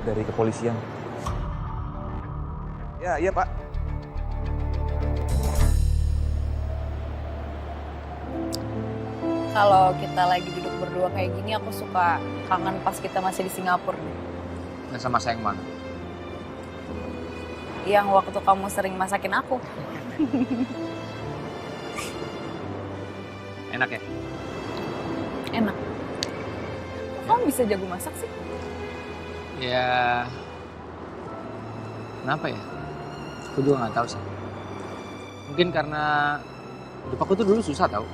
dari kepolisian. Ya, iya Pak. Kalau kita lagi duduk berdua kayak gini, aku suka kangen pas kita masih di Singapura. Yang sama saya yang mana? Yang waktu kamu sering masakin aku. Enak ya? Enak. Kamu bisa jago masak sih? Ya, kenapa ya? Aku juga nggak tahu sih. Mungkin karena hidup aku tuh dulu susah tau.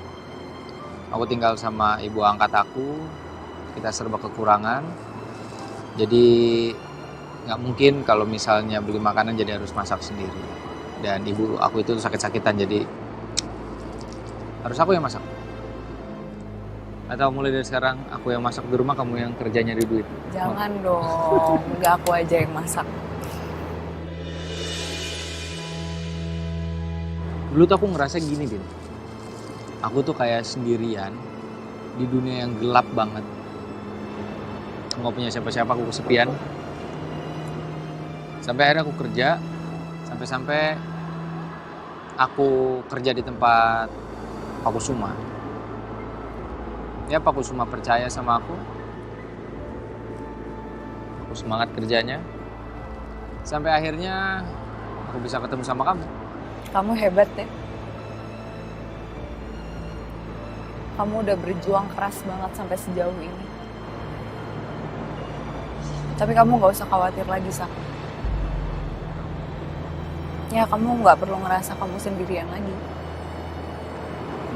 Aku tinggal sama ibu angkat aku, kita serba kekurangan. Jadi nggak mungkin kalau misalnya beli makanan jadi harus masak sendiri. Dan ibu aku itu sakit-sakitan, jadi harus aku yang masak. Atau mulai dari sekarang aku yang masak di rumah, kamu yang kerja nyari duit. Jangan dong, nggak aku aja yang masak. Dulu tuh aku ngerasa gini, Bin. Aku tuh kayak sendirian di dunia yang gelap banget. Nggak punya siapa-siapa, aku kesepian. Sampai akhirnya aku kerja, sampai aku kerja di tempat Pak Kusuma. Ya Pak Kusuma percaya sama aku semangat kerjanya. Sampai akhirnya aku bisa ketemu sama kamu. Kamu hebat ya. Kamu udah berjuang keras banget sampai sejauh ini. Tapi kamu gak usah khawatir lagi, Sak. Ya, kamu gak perlu ngerasa kamu sendirian lagi.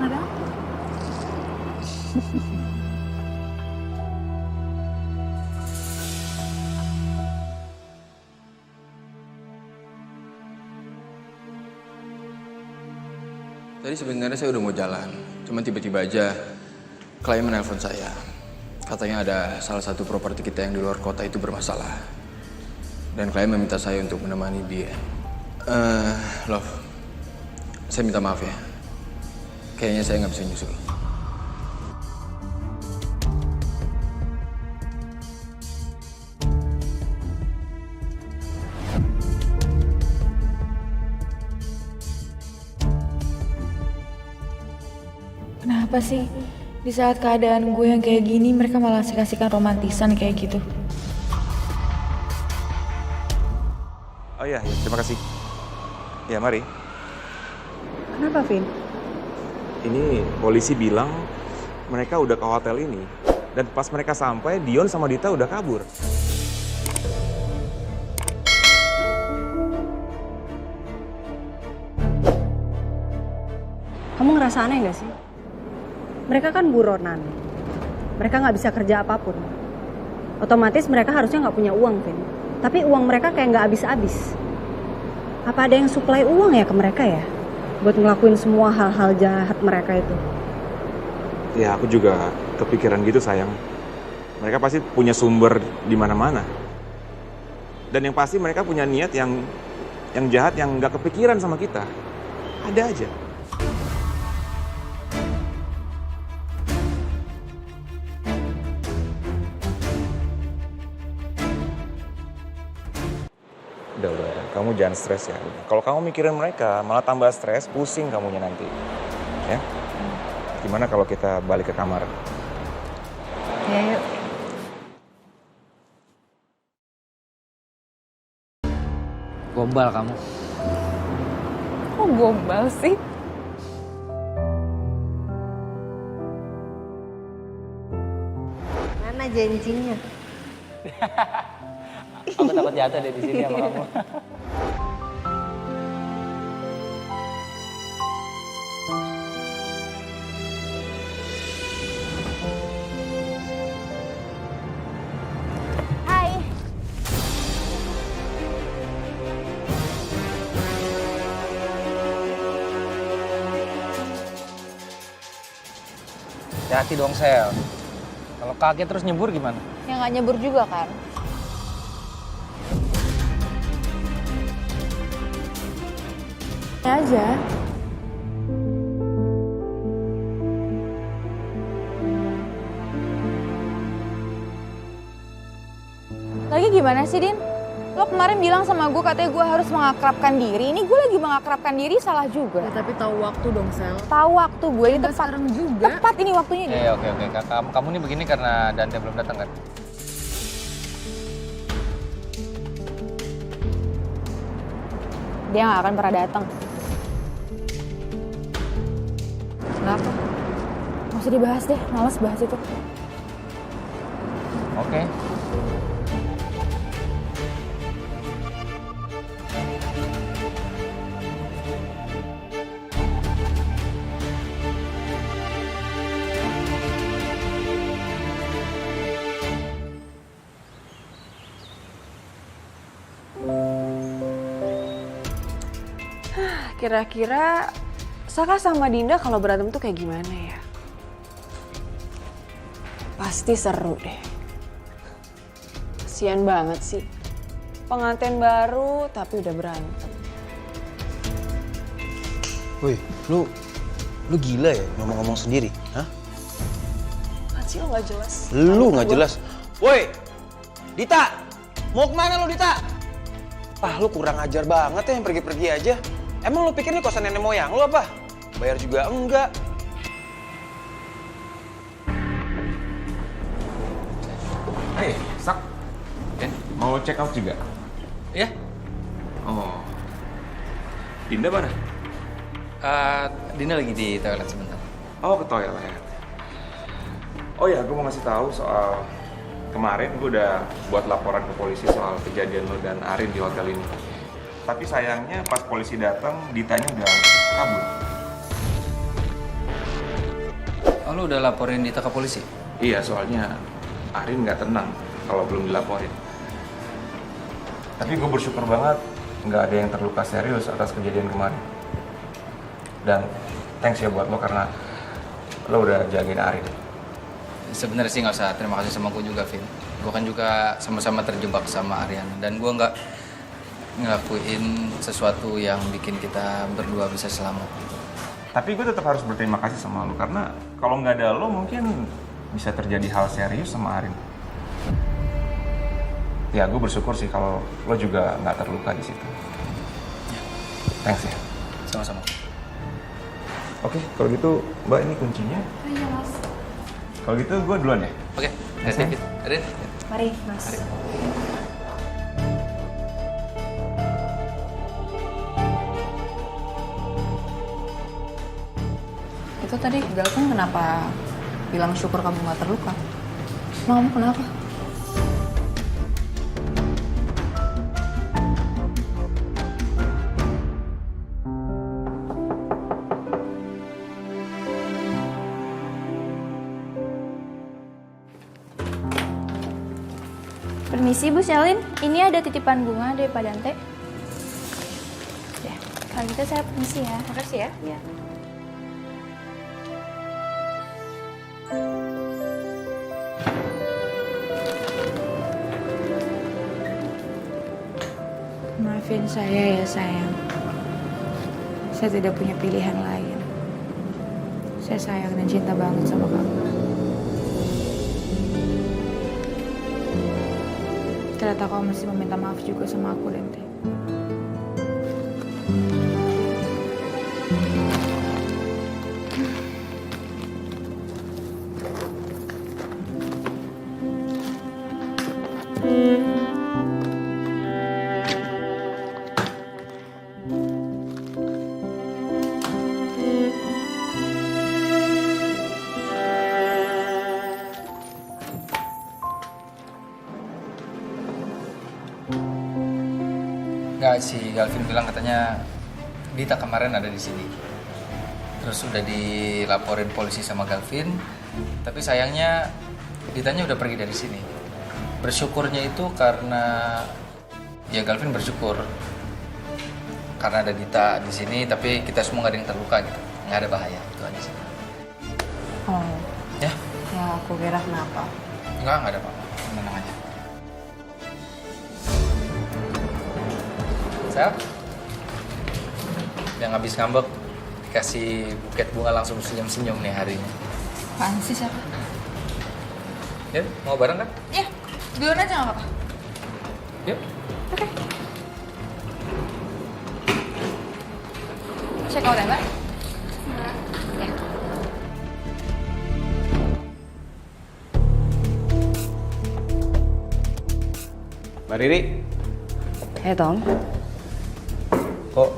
Ada aku. Tadi sebenarnya saya udah mau jalan, cuman tiba-tiba aja klien menelpon saya. Katanya ada salah satu properti kita yang di luar kota itu bermasalah. Dan klien meminta saya untuk menemani dia. Love, saya minta maaf ya. Kayaknya saya nggak bisa nyusul. Kenapa sih di saat keadaan gue yang kayak gini mereka malah kasihkan romantisan kayak gitu? Oh iya, terima kasih. Ya, mari. Kenapa, Vin? Ini polisi bilang mereka udah ke hotel ini. Dan pas mereka sampai, Dion sama Dita udah kabur. Kamu ngerasa aneh gak sih? Mereka kan buronan. Mereka nggak bisa kerja apapun. Otomatis mereka harusnya nggak punya uang, Vin. Tapi uang mereka kayak nggak habis-habis. Apa ada yang suplai uang ya ke mereka ya? Buat ngelakuin semua hal-hal jahat mereka itu. Ya, aku juga kepikiran gitu, sayang. Mereka pasti punya sumber di mana-mana. Dan yang pasti mereka punya niat yang jahat yang nggak kepikiran sama kita. Ada aja. Udah. Kamu jangan stres ya. Kalau kamu mikirin mereka, malah tambah stres, pusing kamunya nanti. Ya? Gimana kalau kita balik ke kamar? Ya, yuk. Gombal kamu. Kok gombal sih? Mana janjinya? Aku takut jatuh deh di sini sama kamu. Hai. Hati dong, Sel. Kalau kaget terus nyebur gimana? Ya nggak nyebur juga kan? Ya aja. Lagi gimana sih, Din? Lo kemarin bilang sama gue katanya gue harus mengakrabkan diri. Ini gue lagi mengakrabkan diri, salah juga. Ya, tapi tahu waktu dong, Sel. Tahu waktu gue ini tepat. Sekarang juga. Tepat ini waktunya. Oke. Kamu nih begini karena Dante belum datang kan? Dia nggak akan pernah datang. Kenapa? Nggak usah dibahas deh, males bahas itu. Oke. Kira-kira Saka sama Dinda kalau berantem tuh kayak gimana ya? Pasti seru deh. Kasian banget sih. Pengantin baru tapi udah berantem. Woi, lu gila ya ngomong-ngomong sendiri, hah? Sih lo gak jelas. Lu nggak jelas. Woi, Dita, mau kemana lu Dita? Ah, lu kurang ajar banget ya yang pergi-pergi aja. Emang lu pikir ini kosan nenek moyang lu apa? Bayar juga enggak. Hei, Sak. Mau check out juga? Iya. Oh. Dinda mana? Dina lagi di toilet sebentar. Oh, ke toilet. Oh ya, gue mau ngasih tahu soal kemarin gue udah buat laporan ke polisi soal kejadian lo dan Arin di hotel ini. Tapi sayangnya pas polisi datang, Ditanya udah kabur. Oh, lu udah laporin Dita ke polisi? Iya, soalnya Arin nggak tenang kalau belum dilaporin. Tapi gue bersyukur banget nggak ada yang terluka serius atas kejadian kemarin. Dan thanks ya buat lo karena lo udah jagain Arin. Sebenarnya sih nggak usah terima kasih sama gue juga, Vin. Gue kan juga sama-sama terjebak sama Ariana. Dan gue nggak ngelakuin sesuatu yang bikin kita berdua bisa selamat. Tapi gue tetap harus berterima kasih sama lo karena kalau nggak ada lo mungkin bisa terjadi hal serius sama Arin. Ya gue bersyukur sih kalau lo juga nggak terluka di situ. Thanks ya. Sama-sama. Oke, kalau gitu Mbak ini kuncinya. Iya, Mas. Kalau gitu gue duluan ya. Oke, David. Arin. Mari, Mas. Mari. Itu tadi Galvin kenapa bilang syukur kamu gak terluka? Emang kamu kenapa? Permisi Bu Selin, ini ada titipan bunga dari Pak Dante. Ya, kalau gitu saya permisi ya. Makasih ya. Iya. Maafin saya ya sayang. Saya tidak punya pilihan lain. Saya sayang dan cinta banget sama kamu. Ternyata kamu mesti meminta maaf juga sama aku, Dante. Enggak sih, Galvin bilang katanya Dita kemarin ada di sini. Terus udah dilaporin polisi sama Galvin, tapi sayangnya Ditanya udah pergi dari sini. Bersyukurnya itu karena ya Galvin bersyukur karena ada Dita di sini, tapi kita semua nggak ada yang terluka gitu, nggak ada bahaya, itu aja sih. Oh. Ya? Ya aku kira kenapa? Nggak ada apa-apa, tenang aja. Sel, yang habis ngambek dikasih buket bunga langsung senyum-senyum nih hari ini. Apaan sih siapa? Ya, mau bareng kan? Iya, duluan aja nggak apa-apa. Yuk. Oke. Check out ya, Mbak? Ya. Mbak Riri. Hey Tom. Kok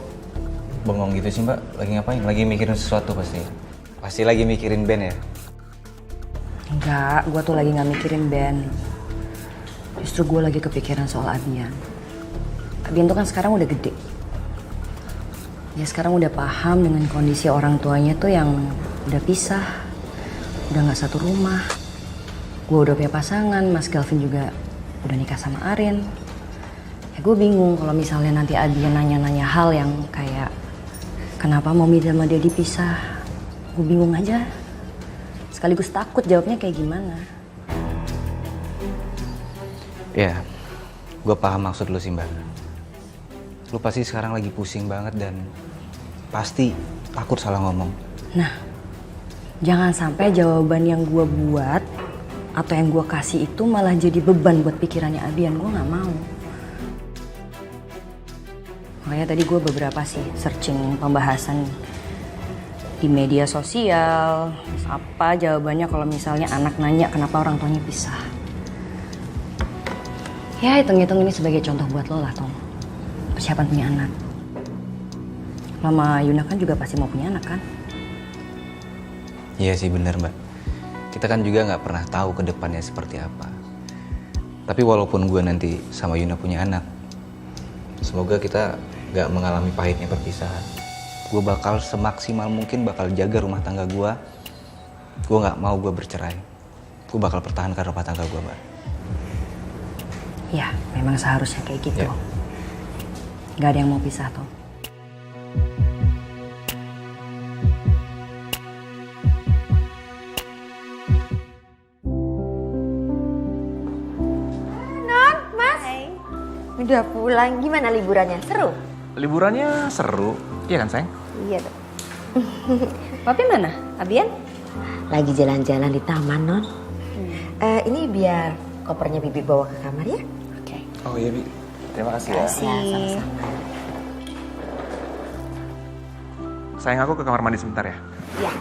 bengong gitu sih Mbak? Lagi ngapain? Lagi mikirin sesuatu pasti? Pasti lagi mikirin band ya? Enggak, gue tuh lagi gak mikirin band. Justru gue lagi kepikiran soal Abian. Abian tuh kan sekarang udah gede. Ya sekarang udah paham dengan kondisi orang tuanya tuh yang udah pisah. Udah gak satu rumah. Gue udah punya pasangan, Mas Galvin juga udah nikah sama Arin. Ya gue bingung kalau misalnya nanti Abian nanya-nanya hal yang kayak kenapa Mommy sama dia dipisah. Gue bingung aja. Sekaligus takut jawabnya kayak gimana. Ya, gue paham maksud lu sih Mbak. Lu pasti sekarang lagi pusing banget dan pasti takut salah ngomong. Nah, jangan sampai jawaban yang gue buat atau yang gue kasih itu malah jadi beban buat pikirannya Abian. Gue gak mau. Makanya tadi gue beberapa sih searching pembahasan di media sosial, apa jawabannya kalau misalnya anak nanya kenapa orang tuanya pisah. Ya hitung-hitung ini sebagai contoh buat lo lah Tom. Persiapan punya anak. Lama Yuna kan juga pasti mau punya anak kan? Iya sih bener Mbak. Kita kan juga nggak pernah tahu ke depannya seperti apa. Tapi walaupun gue nanti sama Yuna punya anak, semoga kita nggak mengalami pahitnya perpisahan. Gue bakal semaksimal mungkin bakal jaga rumah tangga gue. Gue nggak mau gue bercerai. Gue bakal pertahankan rumah tangga gue, Mbak. Ya, memang seharusnya kayak gitu. Ya. Gak ada yang mau pisah, Tom. Non, Mas. Hai. Udah pulang, gimana liburannya? Seru? Liburannya seru, iya kan sayang? Iya dong. Papi mana? Abian? Lagi jalan-jalan di taman, Non. Ini biar kopernya Bibi bawa ke kamar ya. Oke. Oh iya Bi, terima kasih ya. Ya, sama-sama. Sayang, aku ke kamar mandi sebentar ya. Ya.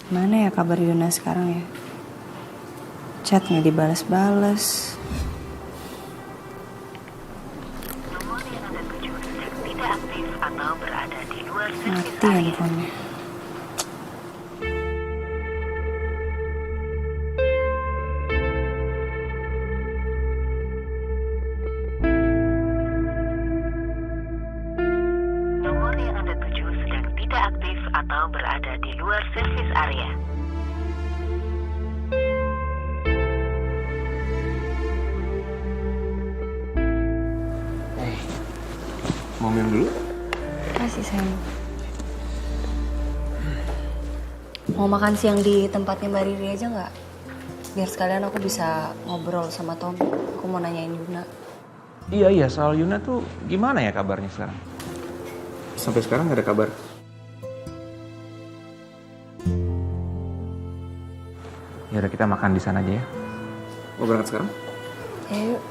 Mana ya kabar Yuna sekarang ya? Chat nggak dibalas-balas. Mati handphonenya. Nomor yang Anda tuju sedang tidak aktif atau berada di luar servis area. Mau minum dulu? Kasih sayang. Mau makan siang di tempatnya Mbak Riri aja nggak? Biar sekalian aku bisa ngobrol sama Tom. Aku mau nanyain Yuna. Iya, soal Yuna tuh gimana ya kabarnya sekarang? Sampai sekarang gak ada kabar. Ya udah, kita makan di sana aja ya. Mau berangkat sekarang? Ya yuk.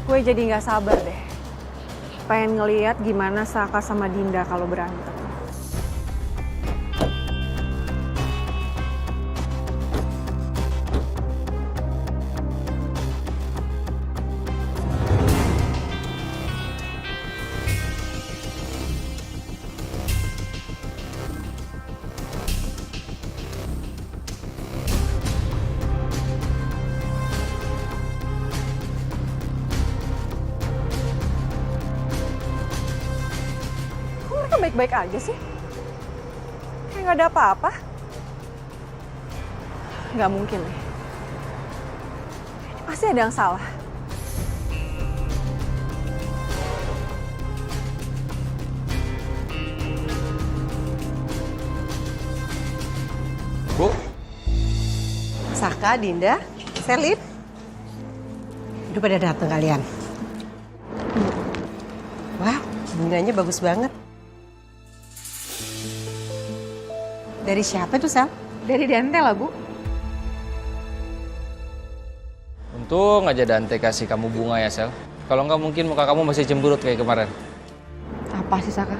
Gue jadi nggak sabar deh. Pengen ngeliat gimana Saka sama Dinda kalau berantem. baik-baik aja sih? Kayak nggak ada apa-apa. Nggak mungkin nih. Pasti ada yang salah. Bu. Saka, Dinda, Selip. Udah pada datang kalian. Wah, bunganya bagus banget. Dari siapa tuh, Sal? Dari Dante lah, Bu. Untung aja Dante kasih kamu bunga ya, Sel. Kalau nggak mungkin muka kamu masih cemberut kayak kemarin. Apa sih, Saka?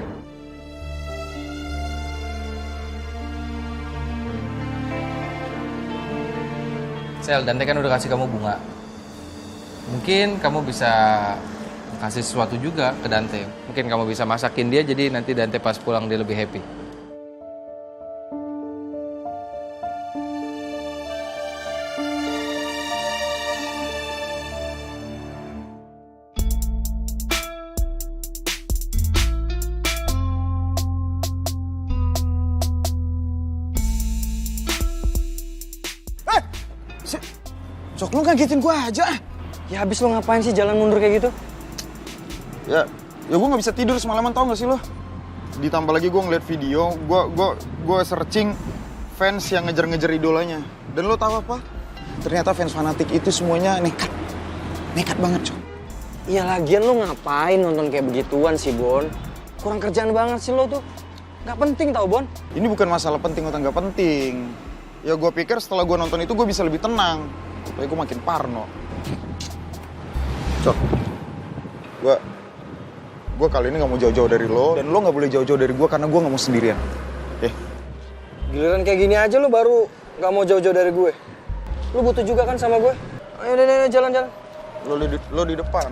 Sel, Dante kan udah kasih kamu bunga. Mungkin kamu bisa kasih sesuatu juga ke Dante. Mungkin kamu bisa masakin dia jadi nanti Dante pas pulang dia lebih happy. Sok, lu ngagetin gue aja. Ya habis lo ngapain sih jalan mundur kayak gitu? Ya gue nggak bisa tidur semalaman, tau gak sih lo? Ditambah lagi gue ngeliat video, gue searching fans yang ngejar-ngejar idolanya. Dan lo tahu apa? Ternyata fans fanatik itu semuanya nekat banget, Cok. Iya lagian lo ngapain nonton kayak begituan sih, Bon? Kurang kerjaan banget sih lo tuh. Nggak penting tau, Bon. Ini bukan masalah penting atau nggak penting. Ya gue pikir setelah gue nonton itu gue bisa lebih tenang. Tapi gue makin parno. Cok, gue kali ini gak mau jauh-jauh dari lo. Dan lo gak boleh jauh-jauh dari gue karena gue gak mau sendirian. Giliran kayak gini aja lo baru gak mau jauh-jauh dari gue. Lo butuh juga kan sama gue? Ayo, jalan-jalan. Lo di depan.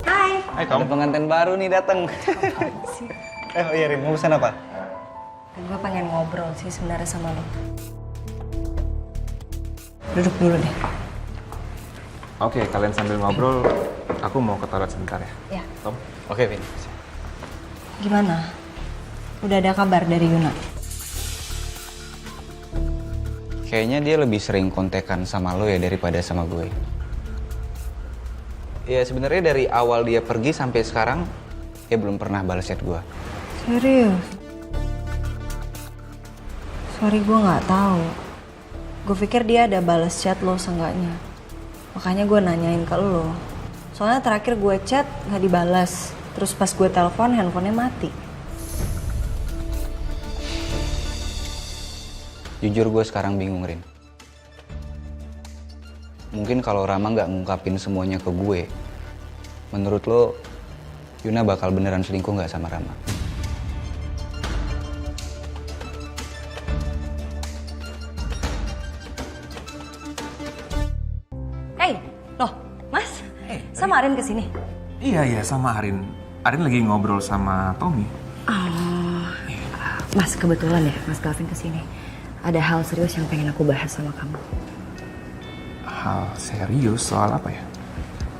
Hai. Hai, Tom. Ada pengantin baru nih datang. Oh iya, Rin, mau pesan apa? Gue pengen ngobrol sih sebenarnya sama lo. Duduk dulu deh. Oke, kalian sambil ngobrol, aku mau ke toilet sebentar ya. Ya. Tom? Oke, Vin. Gimana? Udah ada kabar dari Yuna? Kayaknya dia lebih sering kontekan sama lo ya daripada sama gue. Ya sebenarnya dari awal dia pergi sampai sekarang, dia belum pernah balas chat gue. Serius? Sorry, gue nggak tahu. Gue pikir dia ada balas chat lo seenggaknya. Makanya gue nanyain ke lo. Soalnya terakhir gue chat nggak dibalas. Terus pas gue telepon handphonenya mati. Jujur gue sekarang bingung, Rin. Mungkin kalau Rama nggak ngungkapin semuanya ke gue, menurut lo Yuna bakal beneran selingkuh nggak sama Rama? Hey, loh, Mas, sama Arin kesini? Iya, sama Arin. Arin lagi ngobrol sama Tommy. Oh, Mas kebetulan ya, Mas Gavin kesini. Ada hal serius yang pengen aku bahas sama kamu. Hal serius soal apa ya?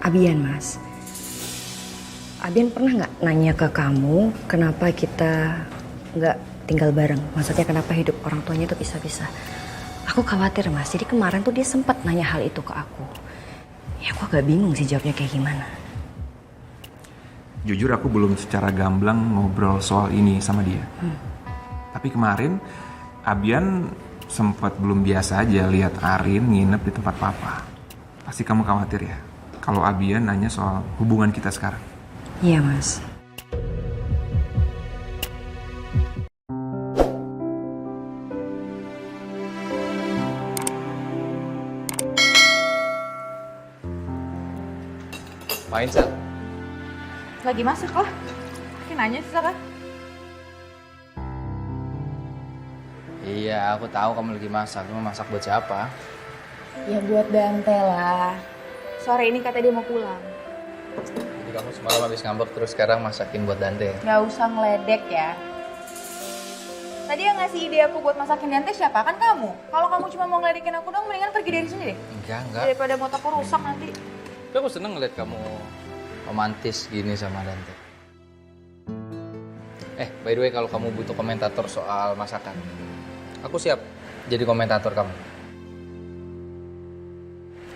Abian, Mas. Abian pernah nggak nanya ke kamu kenapa kita nggak tinggal bareng? Maksudnya kenapa hidup orang tuanya itu pisah-pisah? Aku khawatir, Mas. Jadi kemarin tuh dia sempat nanya hal itu ke aku. Ya aku agak bingung sih jawabnya kayak gimana. Jujur aku belum secara gamblang ngobrol soal ini sama dia. Tapi kemarin Abian sempat belum biasa aja lihat Arin nginep di tempat papa. Pasti kamu khawatir ya kalau Abian nanya soal hubungan kita sekarang. Iya, Mas. Main, Sel? Lagi masak lah. Mungkin nanya sih, Saka. Iya, aku tahu kamu lagi masak. Cuma masak buat siapa? Ya buat Dante lah. Sore ini katanya dia mau pulang. Jadi kamu semalam habis ngambek terus sekarang masakin buat Dante. Gak usah ngeledek ya. Tadi yang ngasih ide aku buat masakin Dante siapa? Kan kamu. Kalau kamu cuma mau ngeledekin aku dong, mendingan pergi dari sini deh. Enggak. Daripada motorku rusak nanti. Tapi aku seneng ngeliat kamu romantis gini sama Dante. By the way, kalau kamu butuh komentator soal masakan, aku siap jadi komentator kamu.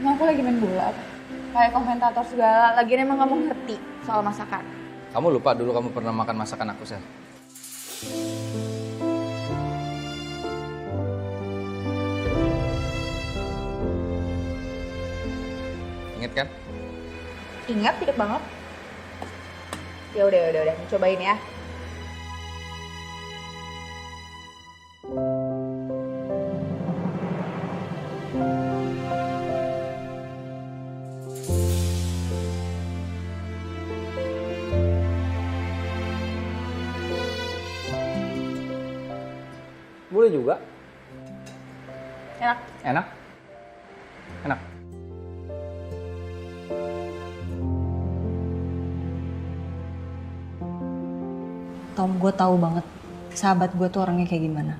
Nah, aku lagi main bola. Kayak komentator segala, lagian emang kamu ngerti soal masakan. Kamu lupa dulu kamu pernah makan masakan aku, Sel. Ingat kan? Ingat, dikit banget. Ya udah, cobain ya. Boleh juga. Enak. Enak? Enak. Tom, gue tahu banget sahabat gue tuh orangnya kayak gimana.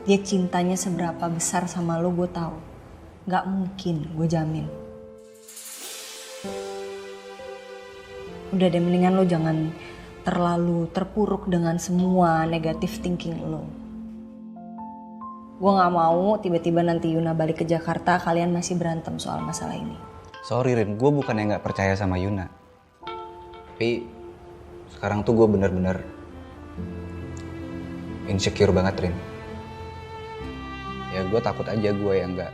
Dia cintanya seberapa besar sama lo, gue tahu. Gak mungkin, gue jamin. Udah deh, mendingan lo jangan terlalu terpuruk dengan semua negatif thinking lo. Gue gak mau tiba-tiba nanti Yuna balik ke Jakarta, kalian masih berantem soal masalah ini. Sorry Rin, gue bukannya nggak percaya sama Yuna. Tapi sekarang tuh gue bener-bener insecure banget, Rin. Ya gue takut aja gue yang nggak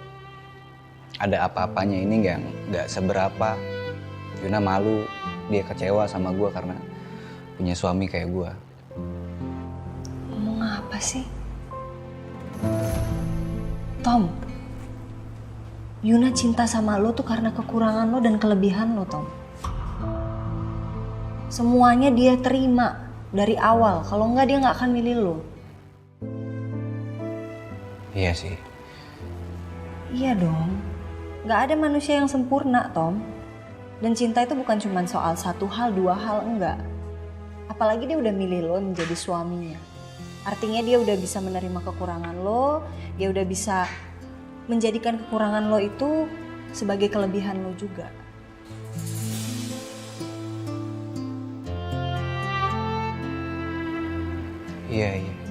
ada apa-apanya ini nggak seberapa. Yuna malu, dia kecewa sama gue karena punya suami kayak gue. Ngomong apa sih? Tom, Yuna cinta sama lo tuh karena kekurangan lo dan kelebihan lo, Tom. Semuanya dia terima dari awal, kalau enggak dia nggak akan milih lo. Iya sih. Iya dong, nggak ada manusia yang sempurna, Tom. Dan cinta itu bukan cuma soal satu hal, dua hal, enggak. Apalagi dia udah milih lo menjadi suaminya. Artinya dia udah bisa menerima kekurangan lo, dia udah bisa menjadikan kekurangan lo itu sebagai kelebihan lo juga.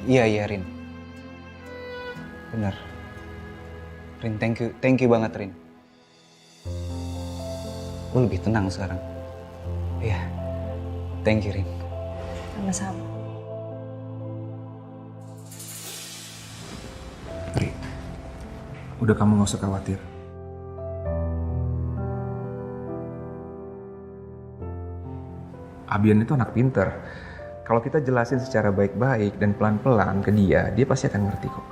Iya Rin. Bener. Rin, thank you banget Rin. Gue lebih tenang sekarang. Iya, thank you Rin. Sama-sama. Ri, udah kamu gak usah khawatir. Abian itu anak pinter. Kalau kita jelasin secara baik-baik dan pelan-pelan ke dia pasti akan ngerti kok.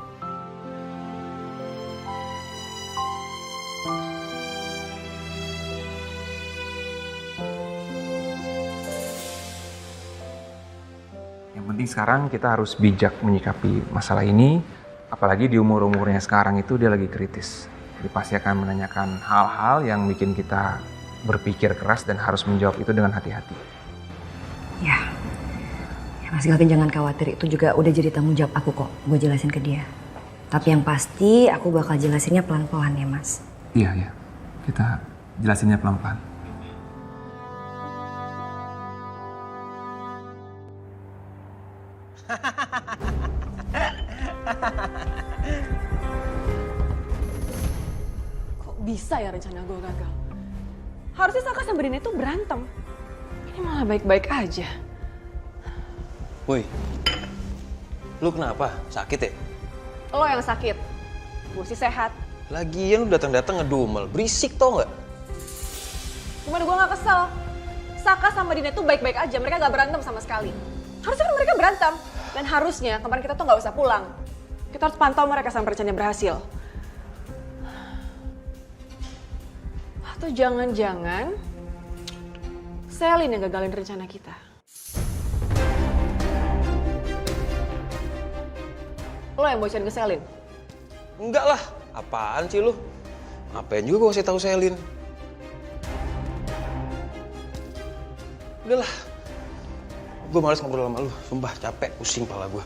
Yang penting sekarang kita harus bijak menyikapi masalah ini, apalagi di umur-umurnya sekarang itu dia lagi kritis. Jadi pasti akan menanyakan hal-hal yang bikin kita berpikir keras dan harus menjawab itu dengan hati-hati. Ya, Mas Galvin jangan khawatir, itu juga udah jadi tanggung jawab aku kok, gue jelasin ke dia. Tapi yang pasti aku bakal jelasinnya pelan-pelan ya Mas. Iya, kita jelasinnya pelan-pelan. Kok bisa ya rencana gue gagal? Harusnya Saka sama Dina itu berantem. Ini malah baik-baik aja. Woi, lu kenapa? Sakit ya? Lo yang sakit. Gue sih sehat. Lagian lu datang-datang ngedumel, berisik tau nggak? Cuman gue gak kesel. Saka sama Dina tuh baik-baik aja, mereka gak berantem sama sekali. Harusnya kan mereka berantem. Dan harusnya kemarin kita tuh gak usah pulang. Kita harus pantau mereka sampai rencananya berhasil. Atau jangan-jangan Selin yang gagalin rencana kita. Lo yang bocorin ke Selin? Enggak lah, apaan sih lu? Ngapain juga gue kasih tahu Selin? Udahlah, gue males ngobrol sama lu, sumpah capek, pusing kepala gue.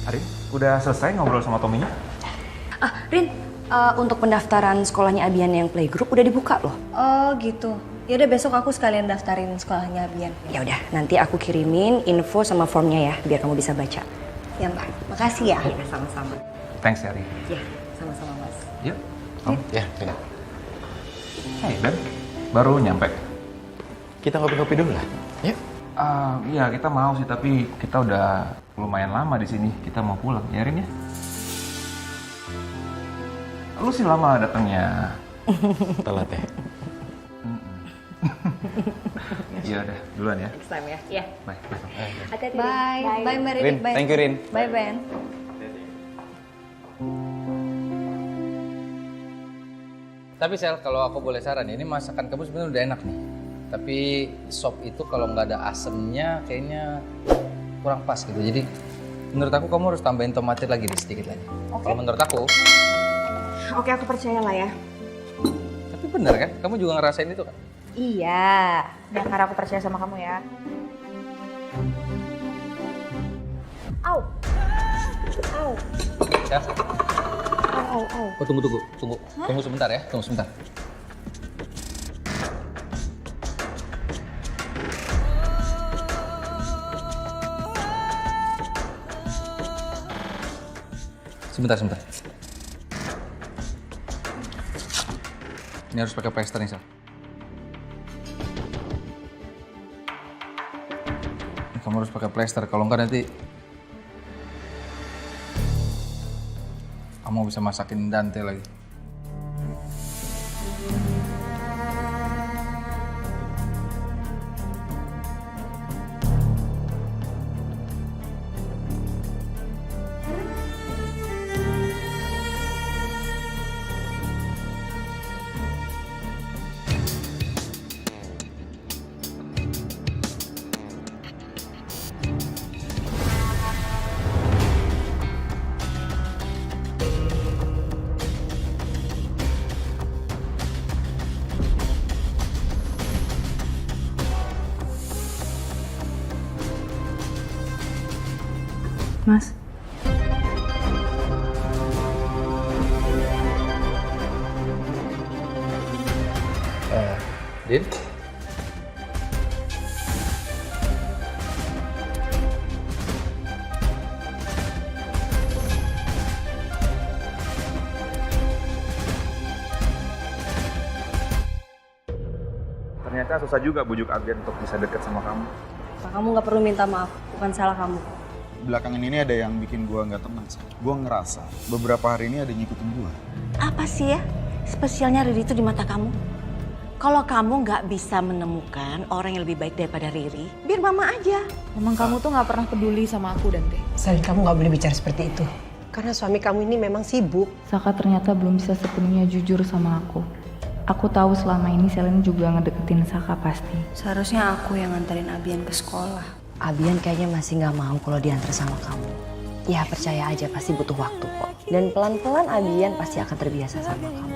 Arin, udah selesai ngobrol sama Tominya? Rin, Untuk pendaftaran sekolahnya Abian yang playgroup udah dibuka loh. Oh gitu. Ya udah besok aku sekalian daftarin sekolahnya Abian. Ya udah, nanti aku kirimin info sama formnya ya, biar kamu bisa baca. Ya Mbak, makasih ya. Iya, sama-sama. Thanks ya, Rin. Ya, sama-sama Mas. Yuk. Om. Ya, ya. Hey, Ben. Baru nyampe. Kita ngopi-ngopi dulu lah. Yuk. Iya, kita mau sih, tapi kita udah lumayan lama di sini. Kita mau pulang, ya Rin ya? Lu sih lama datangnya. Telat ya. Iya udah, duluan ya. Next time ya. Iya. Bye. Hati-hati. Bye. Bye Mbak Rin. Rin, Bye. thank you, Rin. Bye Ben. Tapi Sel, kalau aku boleh saran, ini masakan kamu sebenarnya udah enak nih. Tapi sop itu kalau nggak ada asemnya kayaknya kurang pas gitu. Jadi menurut aku kamu harus tambahin tomat lagi nih, sedikit lagi. Kalau menurut aku. Oke, aku percaya lah ya. Tapi bener kan? Kamu juga ngerasain itu kan? Iya, dan karena aku percaya sama kamu ya. Au. Au. Ya. Au, au. Oh, tunggu. Tunggu sebentar ya, tunggu sebentar. Sebentar. Ini harus pakai plester nih, Sal. Kamu harus pakai plester, kalau enggak nanti kamu bisa masakin Dante lagi. Mas. Din? Ternyata susah juga bujuk Abian untuk bisa deket sama kamu. Kamu nggak perlu minta maaf, bukan salah kamu. Belakangan ini ada yang bikin gua nggak tenang. Gua ngerasa beberapa hari ini ada yang ngikutin gua. Apa sih ya spesialnya Riri itu di mata kamu? Kalau kamu nggak bisa menemukan orang yang lebih baik daripada Riri, biar mama aja. Memang kamu tuh nggak pernah peduli sama aku, Dante. Sal, kamu nggak boleh bicara seperti itu. Karena suami kamu ini memang sibuk. Saka ternyata belum bisa sepenuhnya jujur sama aku. Aku tahu selama ini Selin juga ngedeketin Saka pasti. Seharusnya aku yang nganterin Abian ke sekolah. Abian kayaknya masih nggak mau kalau diantar sama kamu. Ya percaya aja, pasti butuh waktu kok. Dan pelan-pelan Abian pasti akan terbiasa sama kamu.